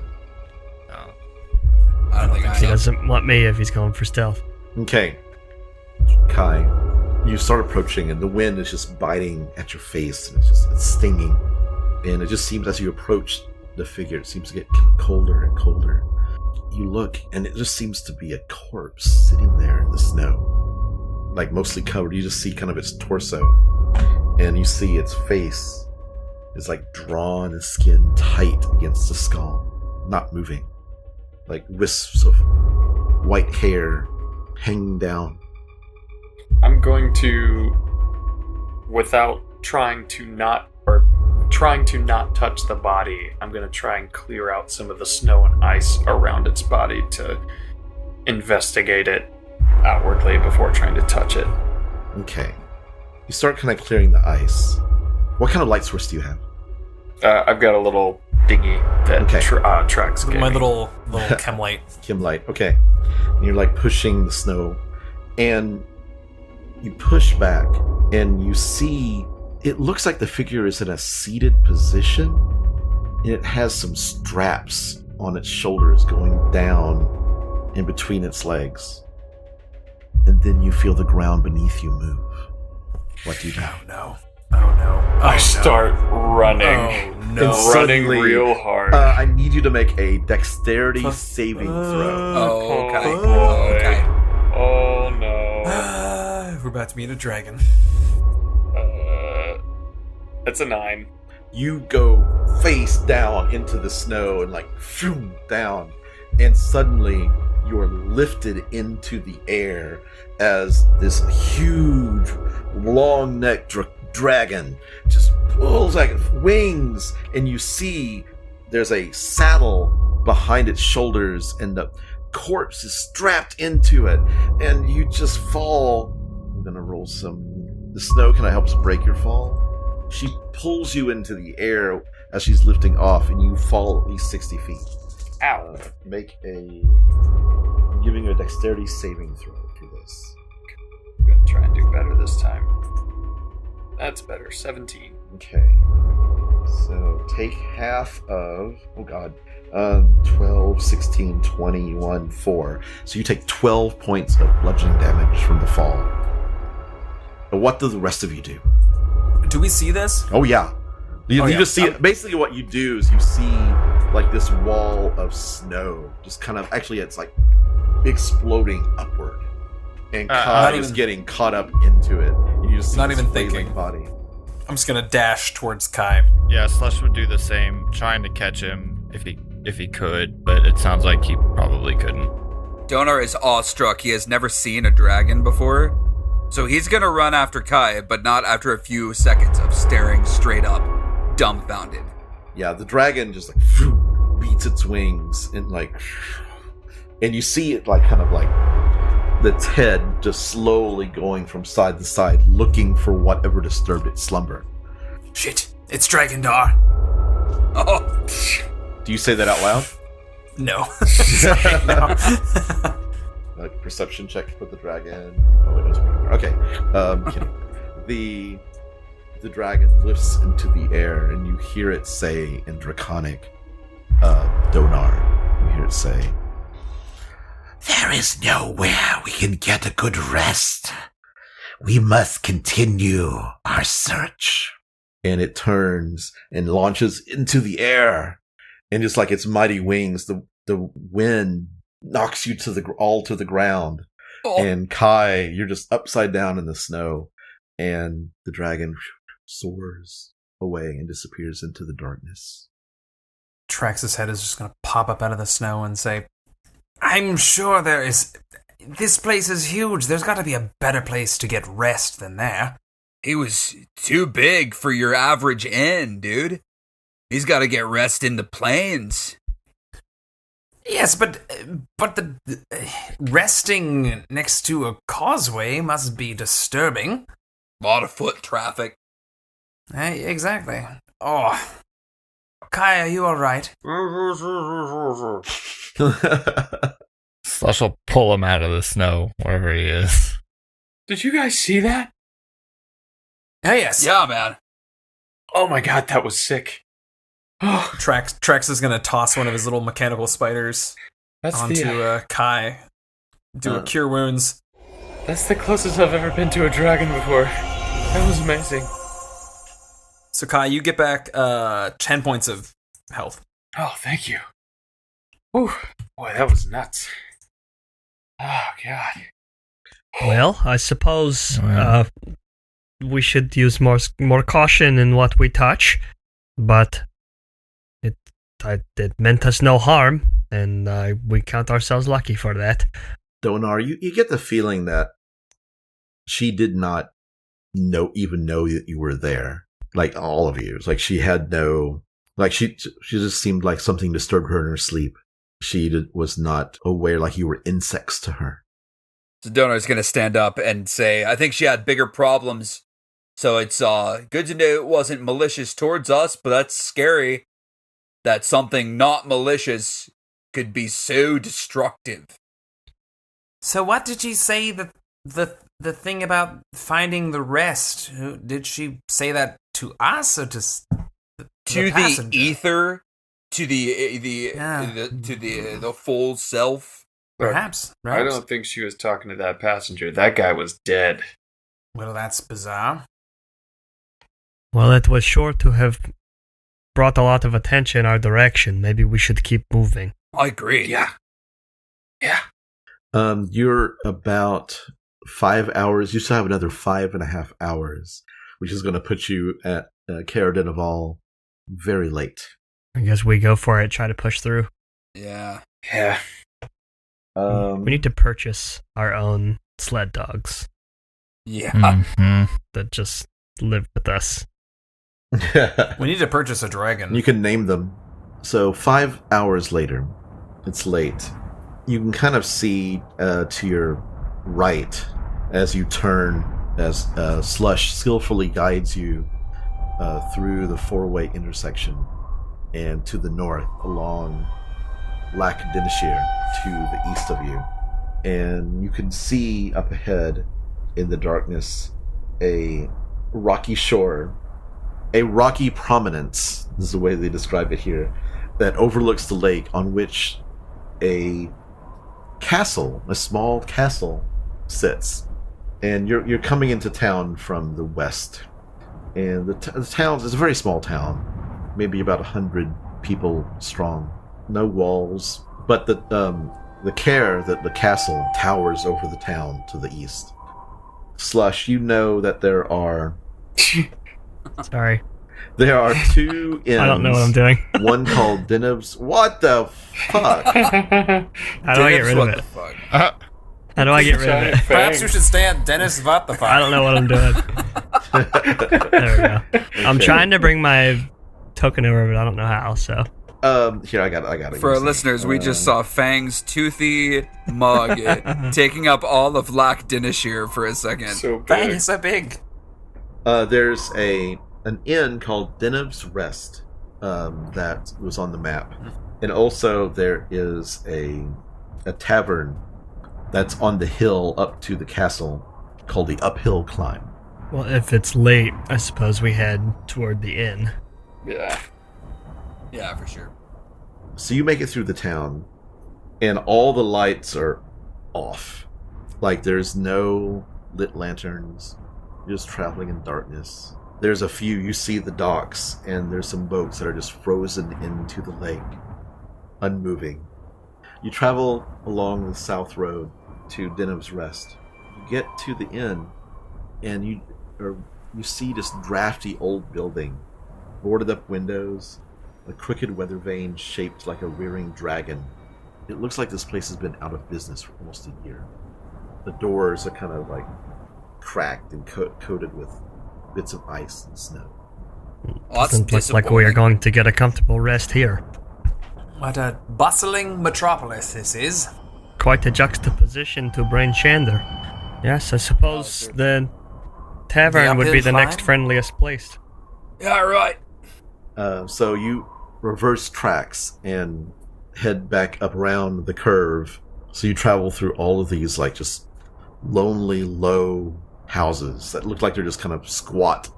I don't think He doesn't want me if he's going for stealth. Okay, Kai, you start approaching, and the wind is just biting at your face, and it's stinging, and it just seems as you approach the figure, it seems to get colder and colder. You look, and it just seems to be a corpse sitting there in the snow, like mostly covered. You just see kind of its torso, and you see its face is like drawn and skin tight against the skull, not moving, like wisps of white hair hanging down. I'm going to, without trying to not touch the body, I'm going to try and clear out some of the snow and ice around its body to investigate it outwardly before trying to touch it. Okay. You start kind of clearing the ice. What kind of light source do you have? I've got a little dinghy that Okay. Trax gave My me. little chem light. Kim light. Okay. And you're like pushing the snow, and you push back, and you see it looks like the figure is in a seated position, and it has some straps on its shoulders going down in between its legs. And then you feel the ground beneath you move. What do you do? Oh no. I start running. Oh And no. Running suddenly, real hard. I need you to make a dexterity saving throw. Oh, okay. boy. Okay. Oh no. We're about to meet a dragon. It's a 9. You go face down into the snow and like shoom down, and suddenly you're lifted into the air as this huge, long-necked dragon just pulls like wings, and you see there's a saddle behind its shoulders, and the corpse is strapped into it, and you just fall. I'm gonna roll some. The snow kind of helps break your fall. She pulls you into the air as she's lifting off, and you fall at least 60 feet. Ow. I'm giving you a dexterity saving throw for this. I'm going to try and do better this time. That's better. 17. Okay. So take half of... 12, 16, 21, 4. So you take 12 points of bludgeoning damage from the fall. But what do the rest of you do? Do we see this? Oh, yeah. You just see it. Basically what you do is you see like this wall of snow. Just kind of... Actually, it's like exploding upward. And Kai is getting caught up into it. And you just see not this even flailing thinking. body. I'm just gonna dash towards Kai. Yeah, Slush would do the same, trying to catch him if he could, but it sounds like he probably couldn't. Donar is awestruck. He has never seen a dragon before. So he's gonna run after Kai, but not after a few seconds of staring straight up, dumbfounded. Yeah, the dragon just like beats its wings and you see it like kind of like its head just slowly going from side to side, looking for whatever disturbed its slumber. Shit, it's Dragondar. Oh, Do you say that out loud? No. Like perception check for the dragon. Oh, it doesn't matter. Okay. Kidding. The dragon lifts into the air, and you hear it say in Draconic, Donar. You hear it say, "There is nowhere we can get a good rest. We must continue our search." And it turns and launches into the air, and just like its mighty wings, the wind knocks you to the ground. oh. And Kai, you're just upside down in the snow, and the dragon soars away and disappears into the darkness. Trax's head is just gonna pop up out of the snow and say, I'm sure there is... This place is huge. There's got to be a better place to get rest than there. He was too big for your average inn, dude. He's got to get rest in the plains. Yes, but the resting next to a causeway must be disturbing. A lot of foot traffic. Exactly. Oh. Kai, are you alright? Slush will pull him out of the snow, wherever he is. Did you guys see that? Oh, yes. Yeah, man. Oh my god, that was sick. Oh, Trax is going to toss one of his little mechanical spiders onto Kai. Do a cure wounds. That's the closest I've ever been to a dragon before. That was amazing. So Kai, you get back 10 points of health. Oh, thank you. Whew. Boy, that was nuts. Oh, God. Well, I suppose we should use more caution in what we touch, but it meant us no harm, and we count ourselves lucky for that. Donar, you get the feeling that she did not even know that you were there. Like all of you. It's like she had no... Like she just seemed like something disturbed her in her sleep. She was not aware like you were insects to her. So Donar's going to stand up and say, I think she had bigger problems. So it's good to know it wasn't malicious towards us, but that's scary that something not malicious could be so destructive. So what did she say the thing about finding the rest? Did she say that to us or to the ether, to the full self? Perhaps. I don't think she was talking to that passenger. That guy was dead. Well, that's bizarre. Well, it was sure to have brought a lot of attention our direction. Maybe we should keep moving. I agree. Yeah. You're about 5 hours. You still have another 5.5 hours, which is going to put you at Caradinaval very late. I guess we go for it, try to push through. Yeah. We need to purchase our own sled dogs Yeah. that just live with us. We need to purchase a dragon. You can name them. So 5 hours later, it's late. You can kind of see to your right as you turn, as Slush skillfully guides you through the four-way intersection and to the north along Lac Dinishir to the east of you. And you can see up ahead in the darkness a rocky shore, a rocky prominence, this is the way they describe it here, that overlooks the lake, on which a castle, a small castle, sits. And you're coming into town from the west. And the town is a very small town, maybe about 100 people strong. No walls, but the castle towers over the town to the east. Slush, you know that there are... Sorry. There are two inns. I don't know what I'm doing. One called Dinev's... What the fuck? How do I get rid of it? How do I get rid of it? Perhaps you should stay at Dennis what the fuck. I don't know what I'm doing. There we go. I'm trying to bring my token over, but I don't know how, so... Here, I got it. For our listeners, we just saw Fang's toothy mug taking up all of Lac Dinishir for a second. So Fang big. is so big. There's an inn called Dinev's Rest that was on the map. And also there is a tavern that's on the hill up to the castle called the Uphill Climb. Well, if it's late, I suppose we head toward the inn. Yeah. Yeah, for sure. So you make it through the town, and all the lights are off. Like, there's no lit lanterns. You're just traveling in darkness. There's a few, you see the docks, and there's some boats that are just frozen into the lake, unmoving. You travel along the south road to Dinev's Rest. You get to the inn, and you see this drafty old building, boarded up windows, a crooked weather vane shaped like a rearing dragon. It looks like this place has been out of business for almost a year. The doors are kind of like cracked and coated with bits of ice and snow. Well, that's Doesn't look like we are going to get a comfortable rest here. What a bustling metropolis this is. Quite a juxtaposition to Bryn Shander. Yes, I suppose the tavern would be the next friendliest place. Yeah, right. So you reverse tracks and head back up around the curve. So you travel through all of these like just lonely, low houses that look like they're just kind of squat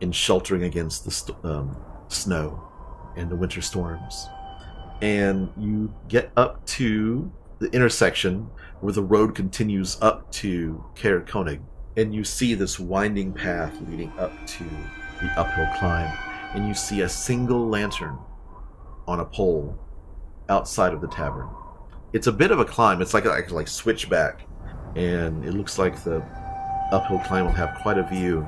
and sheltering against the snow and the winter storms. And you get up to the intersection where the road continues up to Caer Konig, and you see this winding path leading up to the uphill climb. And you see a single lantern on a pole outside of the tavern. It's a bit of a climb. It's like switchback, and it looks like the uphill climb will have quite a view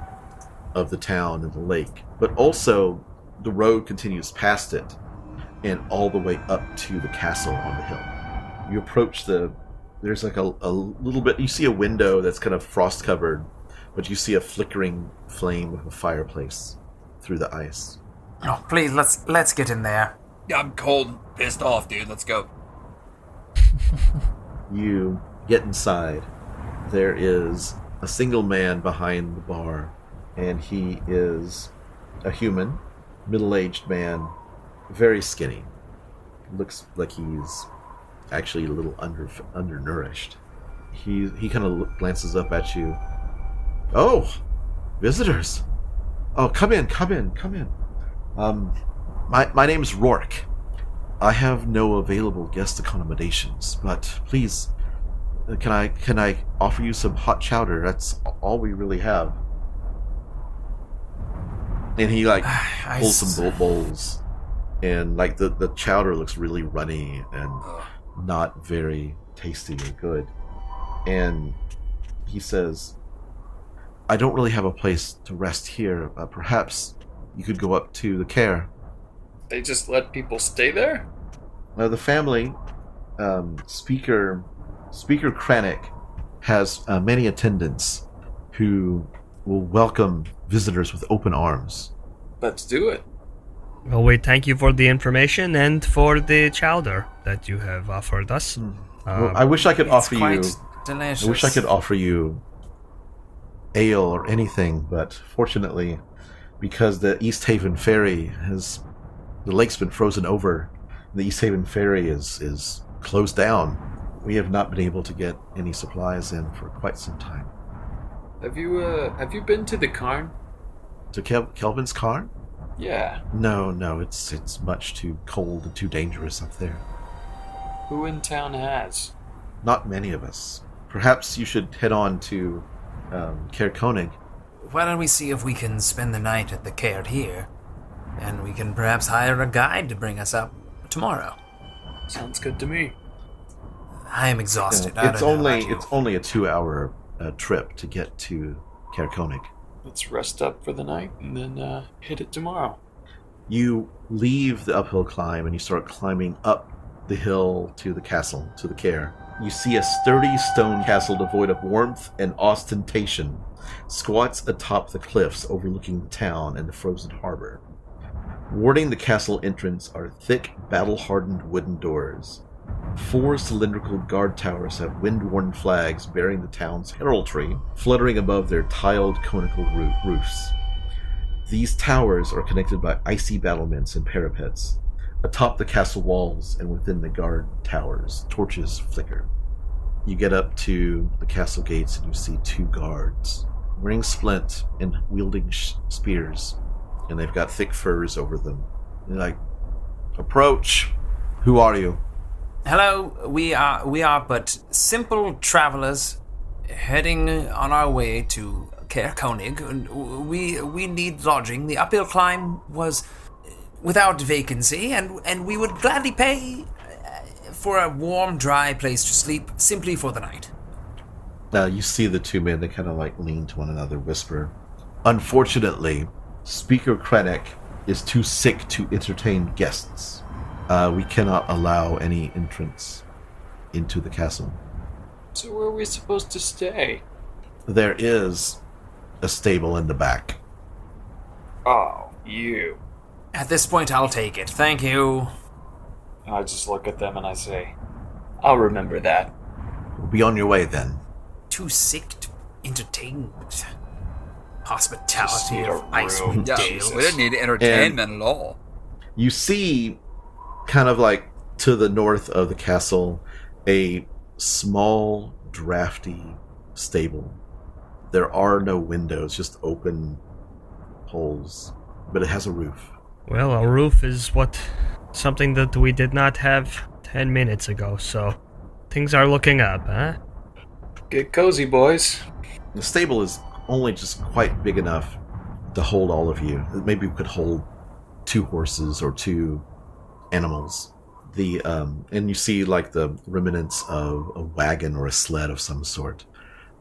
of the town and the lake. But also, the road continues past it and all the way up to the castle on the hill. You approach there's like a little bit, you see a window that's kind of frost covered, but you see a flickering flame of a fireplace through the ice. Oh, please, let's get in there. Yeah, I'm cold and pissed off, dude. Let's go. You get inside. There is a single man behind the bar, and he is a human, middle-aged man, very skinny. Looks like he's actually a little undernourished. He kind of glances up at you. Oh, visitors. Oh, come in. My name's Rourke. I have no available guest accommodations, but please, can I offer you some hot chowder? That's all we really have. And he pulls some bowls, and the chowder looks really runny and not very tasty or good. And he says, I don't really have a place to rest here. Perhaps you could go up to the Caer. They just let people stay there? The family, Speaker Kranich, has many attendants who will welcome visitors with open arms. Let's do it. Well, we thank you for the information and for the chowder that you have offered us. Well, I wish I could offer you. Delicious. I wish I could offer you ale or anything, but fortunately, because the East Haven ferry the lake's been frozen over. The East Haven ferry is closed down. We have not been able to get any supplies in for quite some time. Have you been to the Cairn? To Kelvin's Cairn? Yeah. No, it's much too cold and too dangerous up there. Who in town has? Not many of us. Perhaps you should head on to Caer Konig. Why don't we see if we can spend the night at the Cairn here, and we can perhaps hire a guide to bring us up tomorrow. Sounds good to me. I am exhausted. It's only a 2-hour trip to get to Caer Konig. Let's rest up for the night and then hit it tomorrow. You leave the uphill climb and you start climbing up the hill to the castle, to the Caer. You see a sturdy stone castle devoid of warmth and ostentation squats atop the cliffs overlooking the town and the frozen harbor. Warding the castle entrance are thick, battle-hardened wooden doors. 4 cylindrical guard towers have wind-worn flags bearing the town's heraldry fluttering above their tiled conical roofs. These towers are connected by icy battlements and parapets. Atop the castle walls and within the guard towers, torches flicker. You get up to the castle gates and you see 2 guards, wearing splint and wielding spears, and they've got thick furs over them. They're like, "Approach. Who are you?" Hello, we are but simple travelers heading on our way to Caer Konig. We need lodging. The uphill climb was without vacancy, and we would gladly pay for a warm, dry place to sleep simply for the night. Now you see the 2 men, they kind of like lean to one another, whisper. Unfortunately, Speaker Krennic is too sick to entertain guests. We cannot allow any entrance into the castle. So where are we supposed to stay? There is a stable in the back. Oh, you. At this point, I'll take it. Thank you. I just look at them and I say, I'll remember that. Be on your way then. Too sick to entertain hospitality Just of need a Icewind room. Yeah, Dale. we didn't need entertainment at all. You see, kind of like to the north of the castle, a small, drafty stable. There are no windows, just open holes, but it has a roof. Well, a roof is something that we did not have 10 minutes ago, so things are looking up, huh? Get cozy, boys. The stable is only just quite big enough to hold all of you. Maybe we could hold 2 horses or 2 animals. And you see like the remnants of a wagon or a sled of some sort.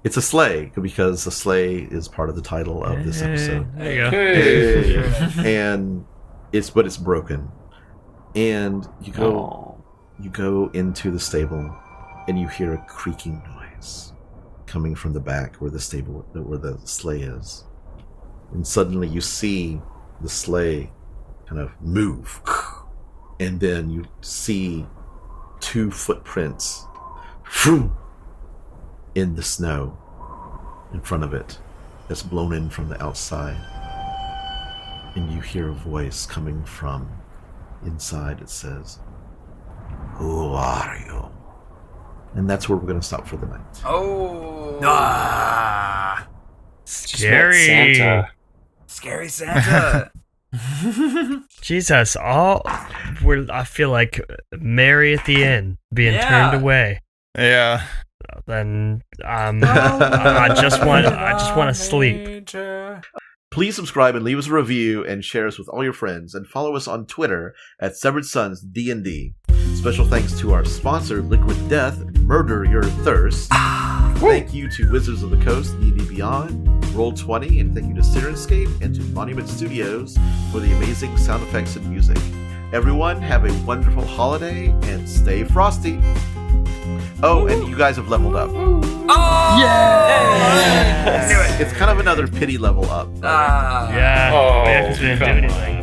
It's a sleigh because a sleigh is part of the title of this episode. There you go. Hey. And it's broken. And you go into the stable and you hear a creaking noise coming from the back where the sleigh is. And suddenly you see the sleigh kind of move. And then you see 2 footprints in the snow in front of it that's blown in from the outside. And you hear a voice coming from inside. It says, "Who are you?" And that's where we're going to stop for the night. Oh. Ah, Scary. Santa. Scary Santa. Jesus, I feel like Mary at the end being turned away. Yeah. Then I just want to sleep. Please subscribe and leave us a review and share us with all your friends, and follow us on Twitter at Severed Sons D&D. Special thanks to our sponsor, Liquid Death, Murder Your Thirst. Thank you to Wizards of the Coast, D&D Beyond, Roll20, and thank you to Syrinscape and to Monument Studios for the amazing sound effects and music. Everyone, have a wonderful holiday and stay frosty. Oh, and you guys have leveled up. Oh! Yeah! It's kind of another pity level up. Yeah, Oh, we didn't do come anything.